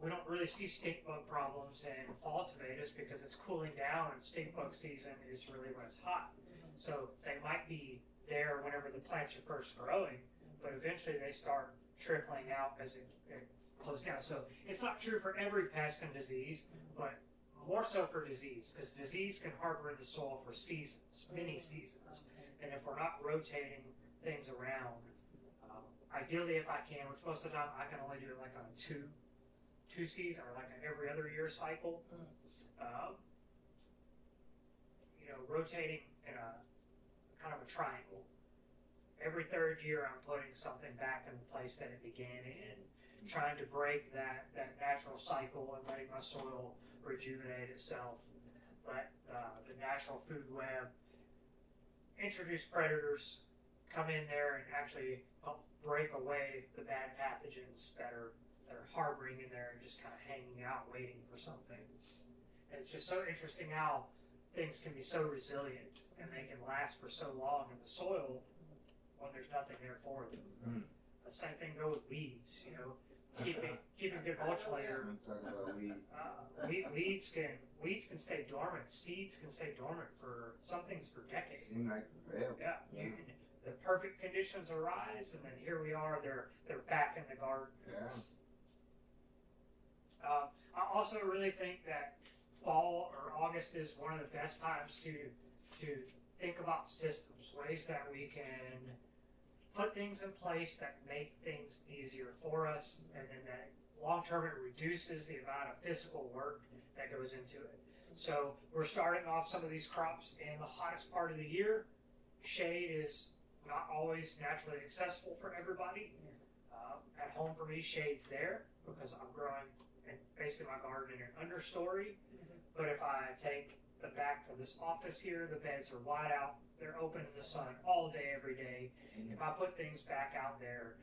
A: we don't really see stink bug problems in fall tomatoes because it's cooling down, and stink bug season is really when it's hot. So they might be there whenever the plants are first growing, but eventually they start trickling out as it close down. So it's not true for every pest and disease, but more so for disease, because disease can harbor in the soil for seasons, many seasons. And if we're not rotating things around, ideally if I can, which most of the time I can only do it like on a two season or like an every other year cycle, rotating in a kind of a triangle. Every third year I'm putting something back in the place that it began in, trying to break that natural cycle and letting my soil rejuvenate itself, let the natural food web introduce predators, come in there and actually help break away the bad pathogens that are harboring in there and just kind of hanging out waiting for something. And it's just so interesting how things can be so resilient and they can last for so long in the soil when there's nothing there for them. The same thing goes with weeds, keeping good mulch layer. Weeds can stay dormant. Seeds can stay dormant for some things for decades.
C: Seem like forever.
A: Yeah. The perfect conditions arise, and then here we are. They're back in the garden.
C: Yeah.
A: I also really think that fall or August is one of the best times to think about systems, ways that we can put things in place that make things easier for us, and then that long term it reduces the amount of physical work that goes into it. So we're starting off some of these crops in the hottest part of the year. Shade is not always naturally accessible for everybody. At home for me, shade's there because I'm growing basically my garden in an understory. But if I take the back of this office here, the beds are wide out. They're open in the sun all day, every day. If I put things back out there,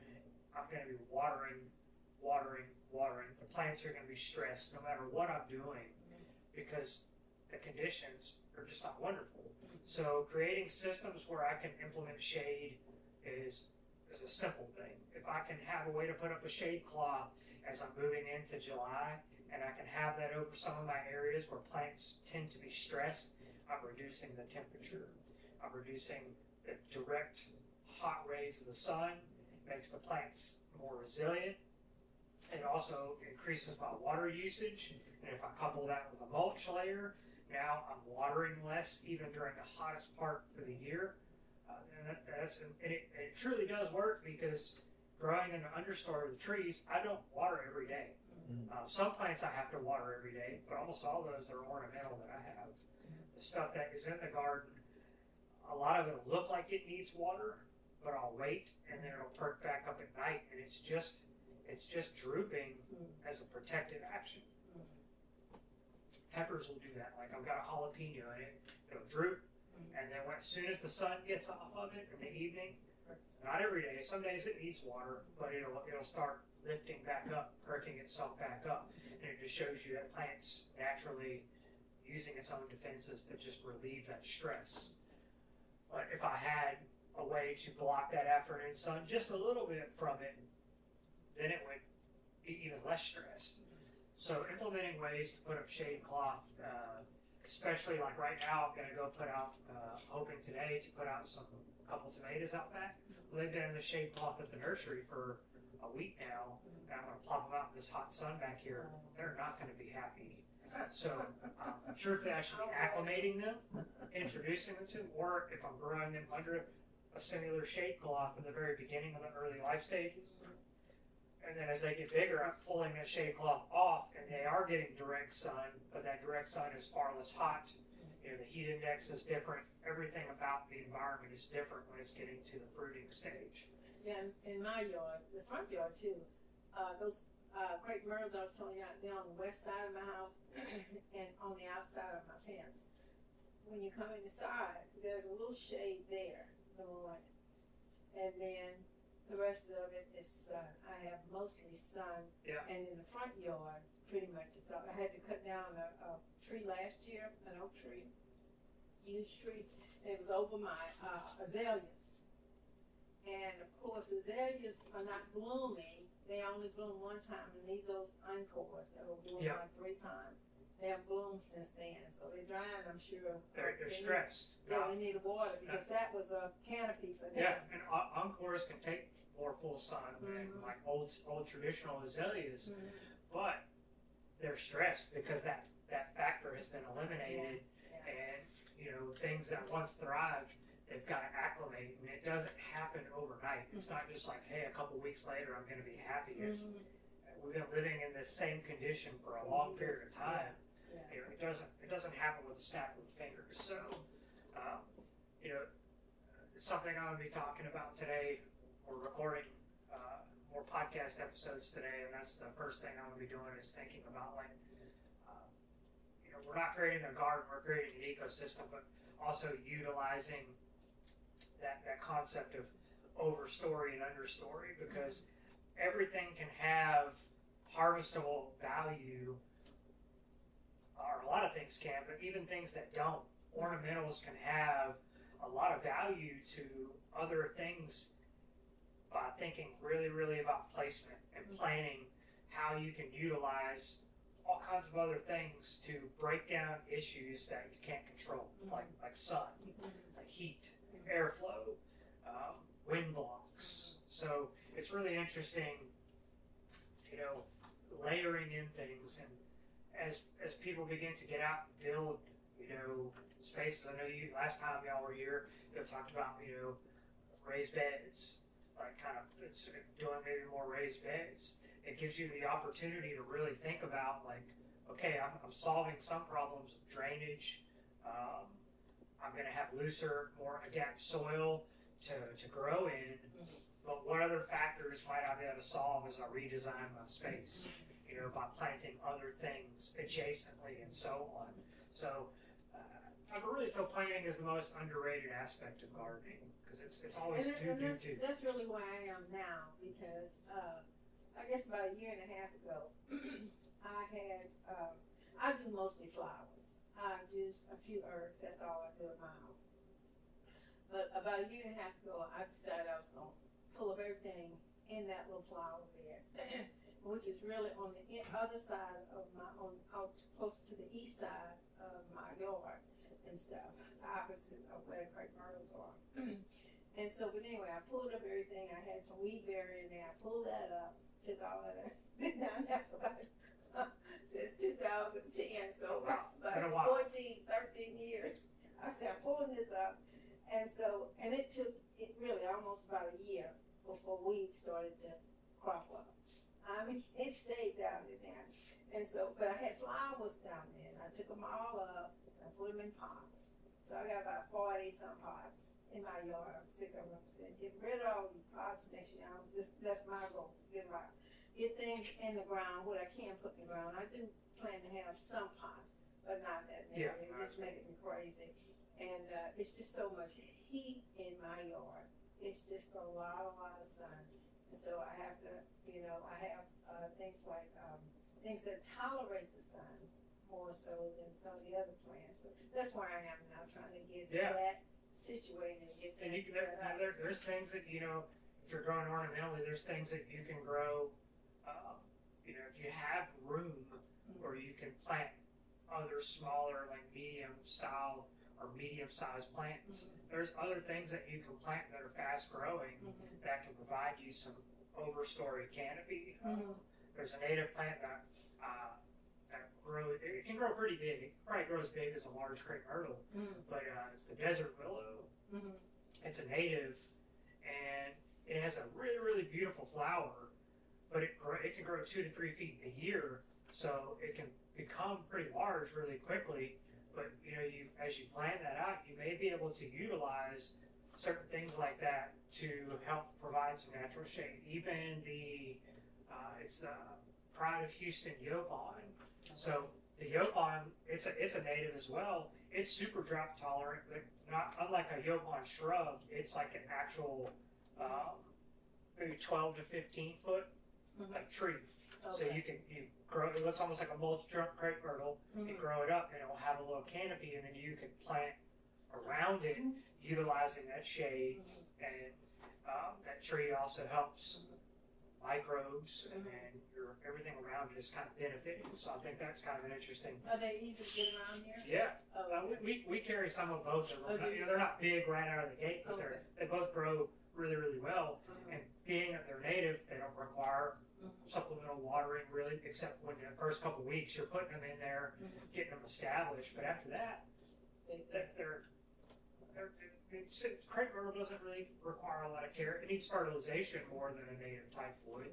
A: I'm going to be watering. The plants are going to be stressed no matter what I'm doing because the conditions are just not wonderful. So creating systems where I can implement shade is a simple thing. If I can have a way to put up a shade cloth as I'm moving into July, and I can have that over some of my areas where plants tend to be stressed, I'm reducing the temperature. I'm reducing the direct hot rays of the sun, makes the plants more resilient. It also increases my water usage, and if I couple that with a mulch layer, now I'm watering less even during the hottest part of the year. And it truly does work because growing in the understory of the trees, I don't water every day. Some plants I have to water every day, but almost all those are ornamental that I have. The stuff that is in the garden, a lot of it will look like it needs water, but I'll wait and then it'll perk back up at night, and it's just drooping as a protective action. Peppers will do that. Like I've got a jalapeno in it, it'll droop, and then as soon as the sun gets off of it in the evening, not every day, some days it needs water, but it'll start lifting back up, perking itself back up, and it just shows you that plant's naturally using its own defenses to just relieve that stress. But if I had a way to block that afternoon sun just a little bit from it, then it would be even less stressed. So implementing ways to put up shade cloth, especially like right now, I'm going to go put out, hoping today to put out a couple tomatoes out back. Well, they've been in the shade cloth at the nursery for a week now, and I'm going to plop them out in this hot sun back here. They're not going to be happy. So truthfully, I should be acclimating them, introducing them to them, or if I'm growing them under a similar shade cloth in the very beginning of the early life stages. And then as they get bigger, I'm pulling that shade cloth off, and they are getting direct sun, but that direct sun is far less hot. The heat index is different. Everything about the environment is different when it's getting to the fruiting stage.
D: Yeah, in my yard, the front yard too, those crepe myrtles I was telling you out there on the west side of my house and on the outside of my fence. When you come inside, there's a little shade there, little lights, and then the rest of it is sun. I have mostly sun, and in the front yard, pretty much it's all. I had to cut down a tree last year, an oak tree, huge tree, and it was over my azaleas. And of course, azaleas are not blooming. They only bloom one time, and those encores that will bloom like 3 times. They have bloomed since then, so they're drying, I'm sure.
A: They're stressed.
D: They need water because that was a canopy for them.
A: Yeah, and encores can take more full sun than like old traditional azaleas, but they're stressed because that factor has been eliminated, and things that once thrived, they've got to acclimate, and it doesn't happen overnight. It's not just like, hey, a couple weeks later I'm going to be happy. It's we've been living in this same condition for a long period of time. It doesn't happen with a snap of the fingers. So, it's something I'm going to be talking about today. We're recording more podcast episodes today, and that's the first thing I'm going to be doing is thinking about we're not creating a garden, we're creating an ecosystem, but also utilizing that concept of overstory and understory, because everything can have harvestable value, or a lot of things can, but even things that don't. Ornamentals can have a lot of value to other things by thinking really, really about placement and planning how you can utilize all kinds of other things to break down issues that you can't control, like sun, like heat, airflow, wind blocks. So it's really interesting, layering in things, and as people begin to get out and build, spaces. I know last time y'all were here, you talked about, raised beds, like kind of it's doing maybe more raised beds. It gives you the opportunity to really think about, like, okay, I'm solving some problems of drainage. I'm going to have looser, more adapt soil to grow in. But what other factors might I be able to solve as I redesign my space? By planting other things adjacently and so on. So I really feel planting is the most underrated aspect of gardening, because it's always do.
D: That's really where I am now, because I guess about a year and a half ago, I do mostly flowers. I do a few herbs. That's all I do at my house. But about a year and a half ago, I decided I was going to pull up everything in that little flower bed, which is really on the other side of out close to the east side of my yard and stuff, opposite of where the crepe myrtles are. And so, but anyway, I pulled up everything. I had some weed berry in there. I pulled that up, took all of that, been down there for about, since 2010, so about 14, 13 years. I said, I'm pulling this up. And so, and it took really almost about a year before weeds started to crop up. I mean, it stayed down in there. And so, but I had flowers down there, and I took them all up, and I put them in pots. So I got about 40-some pots in my yard. I'm sick of them. I said, get rid of all these pots next year. That's my goal. Get things in the ground, what I can put in the ground. I do plan to have some pots, but not that many. It just making me crazy. And it's just so much heat in my yard. It's just a lot of sun. And so I have to, I have things like things that tolerate the sun more so than some of the other plants. But that's where I am now, trying to get that situated and get that set up.
A: There's things that, if you're growing ornamentally, there's things that you can grow, if you have room, or you can plant other smaller, like medium-style or medium-sized plants. There's other things that you can plant that are fast-growing that can provide you some overstory canopy. There's a native plant that it can grow pretty big. It probably grows big as a large crepe myrtle, but it's the desert willow. It's a native, and it has a really, really beautiful flower, but it can grow 2 to 3 feet a year, so it can become pretty large really quickly. But as you plan that out, you may be able to utilize certain things like that to help provide some natural shade. Even it's the Pride of Houston yopon. So the yopon, it's a native as well. It's super drought tolerant, but not unlike a yopon shrub. It's like an actual maybe 12 to 15 foot like tree. Okay. So you grow. It looks almost like a mulch crepe myrtle. You grow it up, and it will have a little canopy, and then you can plant around it, utilizing that shade. And that tree also helps microbes, and everything around it is kind of benefiting. So I think that's kind of an interesting.
D: Are they easy to get around here?
A: Yeah.
D: Oh, okay.
A: We carry some of both of them. They're not big right out of the gate, but they both grow really, really well. And being that they're native, they don't require supplemental watering really, except when the first couple weeks you're putting them in there, getting them established. But after that, crepe myrtle doesn't really require a lot of care. It needs fertilization more than a native type would,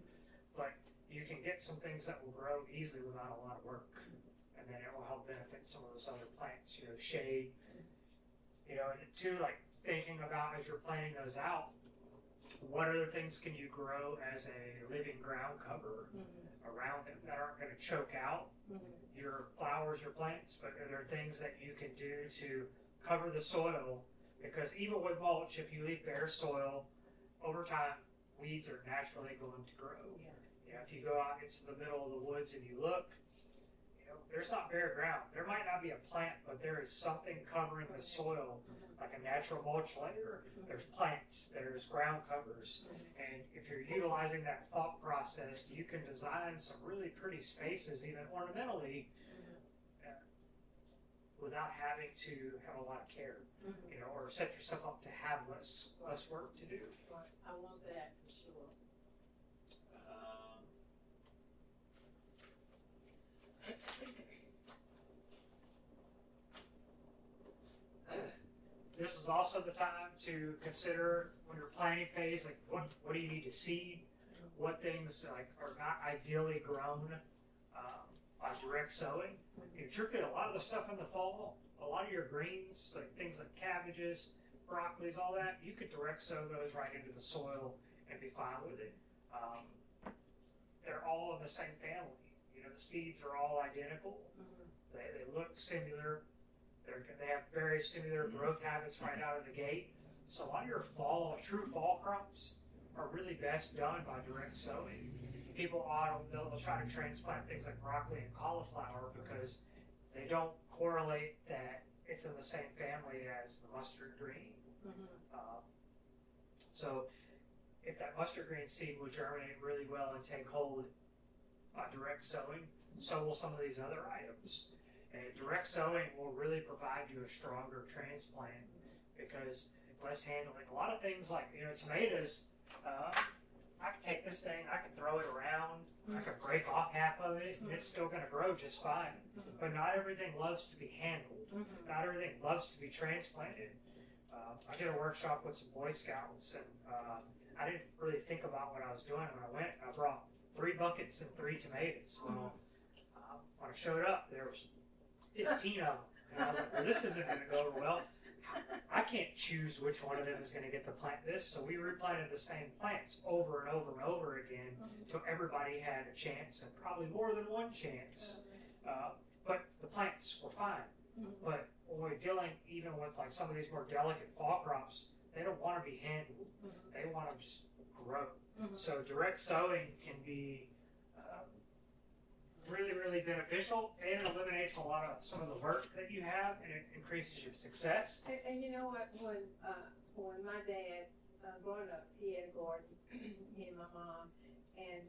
A: but you can get some things that will grow easily without a lot of work, and then it will help benefit some of those other plants. Shade. And too, like thinking about as you're planting those out, what other things can you grow as a living ground cover around them that aren't going to choke out your flowers, your plants, but are there things that you can do to cover the soil? Because even with mulch, if you leave bare soil, over time, weeds are naturally going to grow. If you go out into the middle of the woods and you look, there's not bare ground. There might not be a plant, but there is something covering the soil, like a natural mulch layer. There's plants, there's ground covers. And if you're utilizing that thought process, you can design some really pretty spaces, even ornamentally, without having to have a lot of care, or set yourself up to have less work to do.
D: I want that for sure.
A: This is also the time to consider when you're planting phase, like what do you need to seed, what things are not ideally grown by direct sowing. Truthfully, a lot of the stuff in the fall, a lot of your greens, like things like cabbages, broccolis, all that, you could direct sow those right into the soil and be fine with it. They're all in the same family. The seeds are all identical. They look similar. They have very similar growth habits right out of the gate. So a lot of your true fall crops are really best done by direct sowing. People they'll try to transplant things like broccoli and cauliflower because they don't correlate that it's in the same family as the mustard green. So if that mustard green seed will germinate really well and take hold by direct sowing, so will some of these other items. And direct sowing will really provide you a stronger transplant because less handling. A lot of things like, tomatoes, I could take this thing, I could throw it around, I could break off half of it, and it's still going to grow just fine. But not everything loves to be handled. Not everything loves to be transplanted. I did a workshop with some Boy Scouts, and I didn't really think about what I was doing when I went. I brought 3 buckets and 3 tomatoes. Well, when I showed up, there was 15 of them. And I was like, well, this isn't going to go over well. I can't choose which one of them is going to get to plant this. So we replanted the same plants over and over and over again until everybody had a chance, and probably more than one chance. But the plants were fine. But when we're dealing even with like some of these more delicate fall crops, they don't want to be handled. They want to just grow. So direct sowing can be really, really beneficial, and it eliminates some of the work that you have, and it increases your success.
D: And you know what? When my dad growing up, he had a garden, he and my mom, and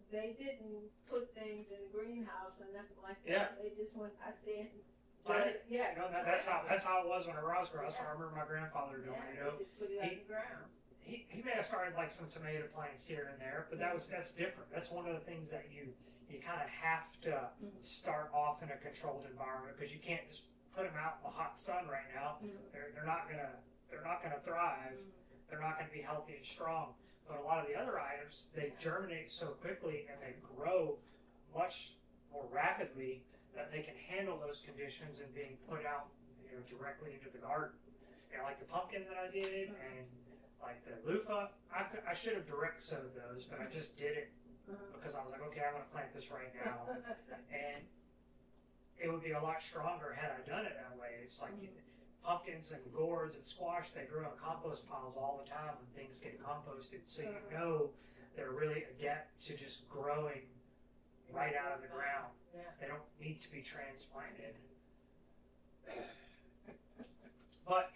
D: they didn't put things in the greenhouse and nothing like that. They just went out there and
A: Plant it.
D: Yeah.
A: That's how it was when I was growing up. I remember my grandfather doing it.
D: They just put it on the ground.
A: He may have started like some tomato plants here and there, but that's different. That's one of the things that you kind of have to start off in a controlled environment, because you can't just put them out in the hot sun right now. They're not gonna thrive. They're not gonna be healthy and strong. But a lot of the other items, they germinate so quickly and they grow much more rapidly that they can handle those conditions and being put out, directly into the garden. Like the pumpkin that I did, and like the loofah, I should have direct sowed those, but I just did it because I was like, okay, I'm going to plant this right now. And it would be a lot stronger had I done it that way. It's like pumpkins and gourds and squash, they grow in compost piles all the time when things get composted. So they're really adept to just growing right out of the ground. They don't need to be transplanted. But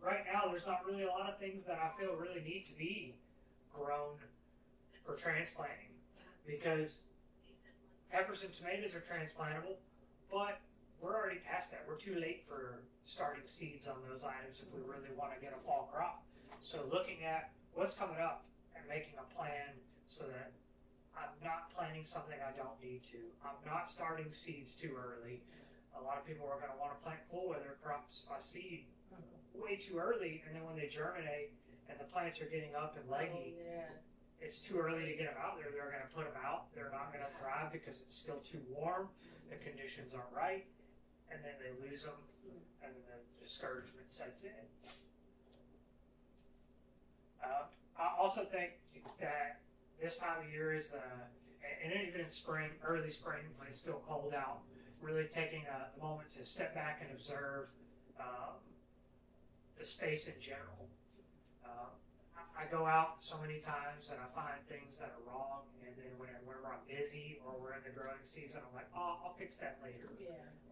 A: right now there's not really a lot of things that I feel really need to be grown for transplanting, because peppers and tomatoes are transplantable, but we're already past that. We're too late for starting seeds on those items if we really want to get a fall crop. So looking at what's coming up and making a plan so that I'm not planting something I don't need to. I'm not starting seeds too early. A lot of people are going to want to plant cool weather crops by seed way too early, and then when they germinate and the plants are getting up and leggy, it's too early to get them out there. They're going to put them out. They're not going to thrive because it's still too warm. The conditions aren't right, and then they lose them, and then the discouragement sets in. I also think that this time of year is and even in spring, early spring, when it's still cold out, really taking the moment to step back and observe the space in general. I go out so many times and I find things that are wrong, and then whenever I'm busy or we're in the growing season, I'm like, oh, I'll fix that later.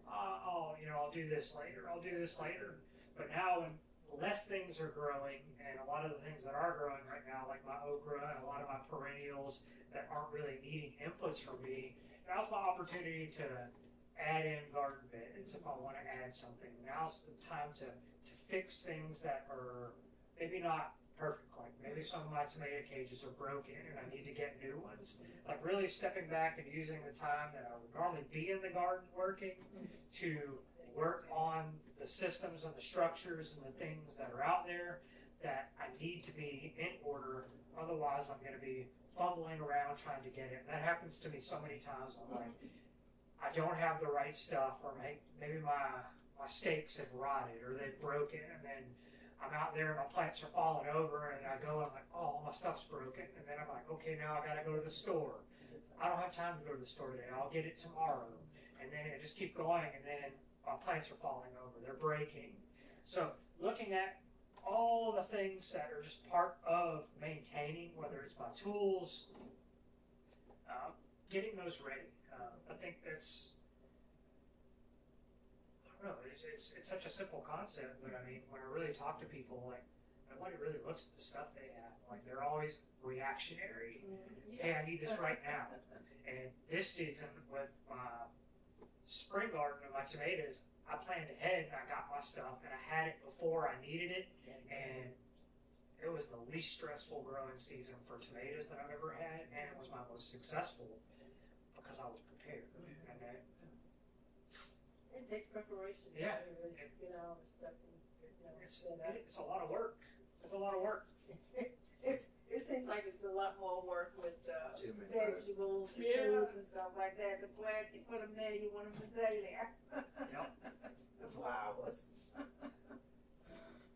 A: I'll do this later. I'll do this later. But now when less things are growing, and a lot of the things that are growing right now, like my okra and a lot of my perennials that aren't really needing inputs from me, now's my opportunity to add in garden beds if I want to add something. Now's the time to fix things that are maybe not perfect. Like maybe some of my tomato cages are broken and I need to get new ones. Like really stepping back and using the time that I would normally be in the garden working to work on the systems and the structures and the things that are out there that I need to be in order. Otherwise, I'm going to be fumbling around trying to get it. And that happens to me so many times. I'm like, I don't have the right stuff, or maybe my stakes have rotted or they've broken, and then I'm out there and my plants are falling over, and I go, I'm like, oh, my stuff's broken. And then I'm like, okay, now I got to go to the store. I don't have time to go to the store today. I'll get it tomorrow. And then it just keep going, and then my plants are falling over. They're breaking. So looking at all the things that are just part of maintaining, whether it's my tools, getting those ready. I think that's, I don't know, it's such a simple concept, but I mean, when I really talk to people, like, nobody really looks at the stuff they have. Like, they're always reactionary. Hey, I need this right now. And this season, with my spring garden and my tomatoes, I planned ahead and I got my stuff and I had it before I needed it, and it was the least stressful growing season for tomatoes that I've ever had, and it was my most successful because I was prepared. And
D: it takes preparation.
A: Yeah.
D: To really get all the stuff.
A: It's a lot of work. It's a lot of work.
D: It seems like it's a lot more work with vegetables,
A: Yeah.
D: foods, and stuff like that. The plant, you put them there, you want them to stay there.
A: Yep.
D: The flowers.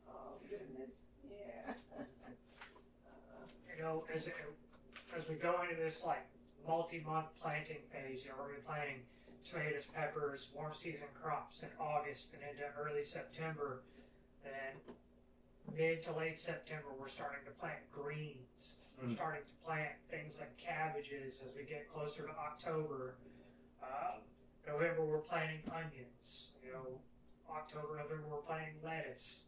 D: Oh goodness, yeah.
A: You know, as we go into this like multi-month planting phase, you know, we're gonna be planting tomatoes, peppers, warm season crops in August and into early September. Then mid to late September, we're starting to plant greens. We're starting to plant things like cabbages as we get closer to October. November, we're planting onions. You know, October, November, we're planting lettuce.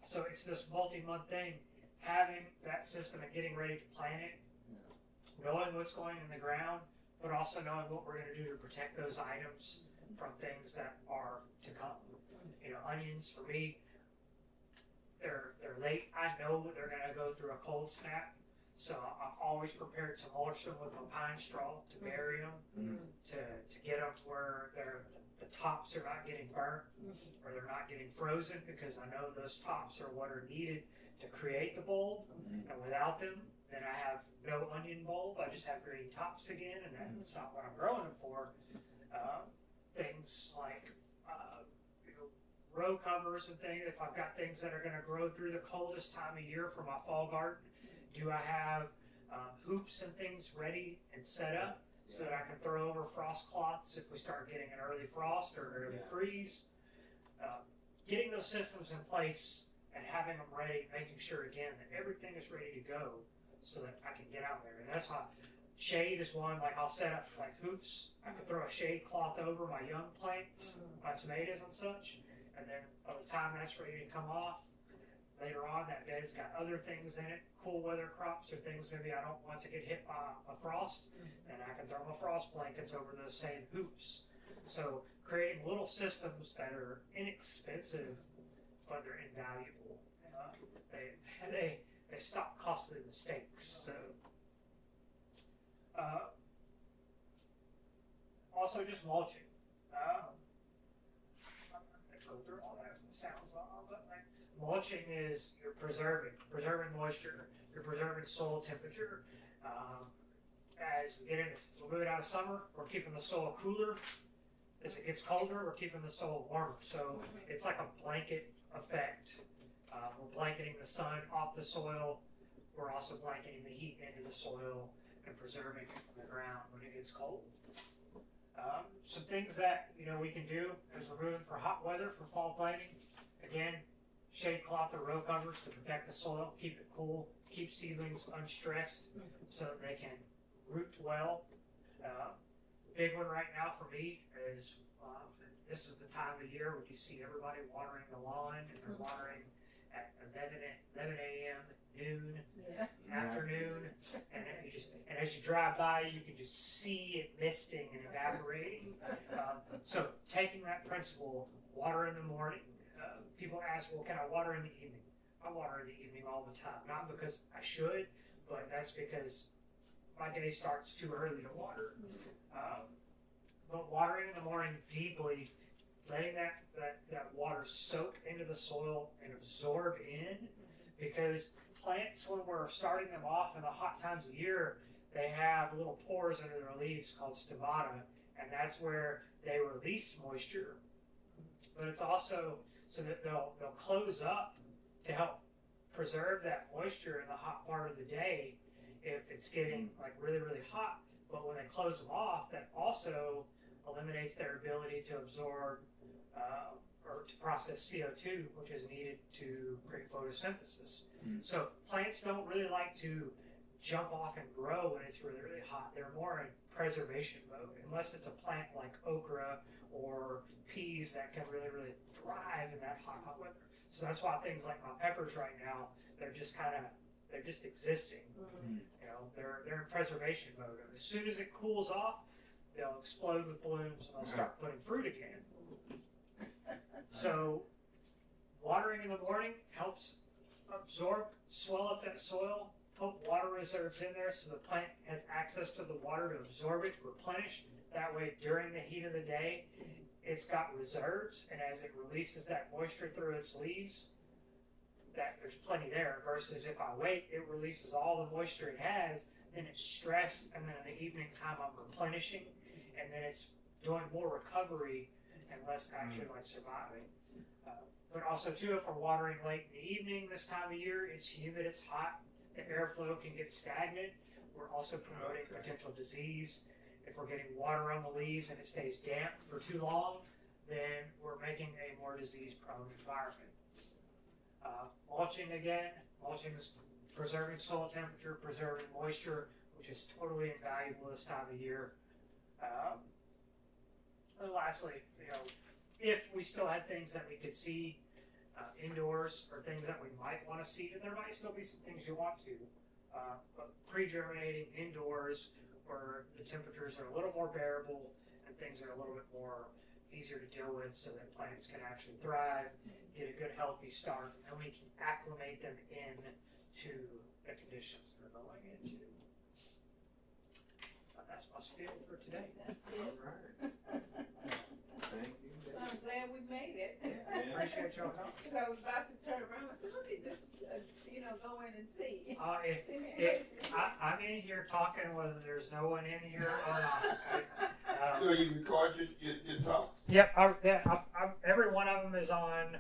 A: So it's this multi-month thing. Having that system and getting ready to plant it, knowing what's going in the ground, but also knowing what we're going to do to protect those items from things that are to come. You know, onions for me, they're late. I know they're going to go through a cold snap, so I'm always prepared to mulch them with a pine straw to bury them, to get them to where the tops are not getting burnt or they're not getting frozen, because I know those tops are what are needed to create the bulb, and without them, then I have no onion bulb. I just have green tops again, and that's not what I'm growing them for. Things like row covers and things. If I've got things that are going to grow through the coldest time of year for my fall garden, do I have hoops and things ready and set up so that I can throw over frost cloths if we start getting an early frost or an early freeze? Getting those systems in place and having them ready, making sure again that everything is ready to go so that I can get out there. And that's why shade is one. Like, I'll set up like hoops. I could throw a shade cloth over my young plants, my tomatoes and such, and then by the time that's ready to come off, later on that bed's got other things in it, cool weather crops or things maybe I don't want to get hit by a frost, and I can throw my frost blankets over those same hoops. So creating little systems that are inexpensive but they're invaluable. they stop costly mistakes. So, also just mulching. I'm not going to go through all that. It sounds long, but like mulching is you're preserving moisture. You're preserving soil temperature. As we get into, we're moving out of summer, we're keeping the soil cooler. As it gets colder, we're keeping the soil warmer. So it's like a blanket effect. We're blanketing the sun off the soil. We're also blanketing the heat into the soil and preserving it from the ground when it gets cold. Some things that we can do as we're moving for hot weather for fall planting. Again, shade cloth or row covers to protect the soil, keep it cool, keep seedlings unstressed so that they can root well. Big one right now for me is this is the time of year when you see everybody watering the lawn, and they're watering at 11 a.m., noon, afternoon, and as you drive by, you can just see it misting and evaporating. So taking that principle, water in the morning. People ask, well, can I water in the evening? I water in the evening all the time, not because I should, but that's because my day starts too early to water. But watering in the morning deeply, letting that water soak into the soil and absorb in, because plants, when we're starting them off in the hot times of year, they have little pores under their leaves called stomata, and that's where they release moisture. But it's also so that they'll close up to help preserve that moisture in the hot part of the day if it's getting like really, really hot. But when they close them off, that also eliminates their ability to absorb or to process CO2, which is needed to create photosynthesis. So plants don't really like to jump off and grow when it's really, really hot. They're more in preservation mode, unless it's a plant like okra or peas that can really, really thrive in that hot weather. So that's why things like my peppers right now, they're just existing. They're in preservation mode. And as soon as it cools off, they'll explode with blooms and they'll start putting fruit again. So watering in the morning helps absorb, swell up that soil, put water reserves in there so the plant has access to the water to absorb it, replenish. That way, during the heat of the day, it's got reserves, and as it releases that moisture through its leaves, that there's plenty there, versus if I wait, it releases all the moisture it has, then it's stressed, and then in the evening time I'm replenishing, and then it's doing more recovery and less actually like surviving. But also too, if we're watering late in the evening this time of year, it's humid, it's hot, the airflow can get stagnant. We're also promoting potential disease. If we're getting water on the leaves and it stays damp for too long, then we're making a more disease-prone environment. Mulching is preserving soil temperature, preserving moisture, which is totally invaluable this time of year. And lastly, if we still had things that we could see indoors or things that we might want to see, and there might still be some things you want to, but pre-germinating indoors where the temperatures are a little more bearable and things are a little bit more easier to deal with so that plants can actually thrive, get a good healthy start, and we can acclimate them to the conditions they're going into. That's my spiel for today.
D: That's it.
C: All right. Thank you.
D: I'm glad we made it.
A: Appreciate y'all coming.
D: Because I was about to turn around and say, let me just, go in and see.
A: I'm in here talking whether there's no one in here or not.
C: So you record your talks?
A: Yep. Every one of them is on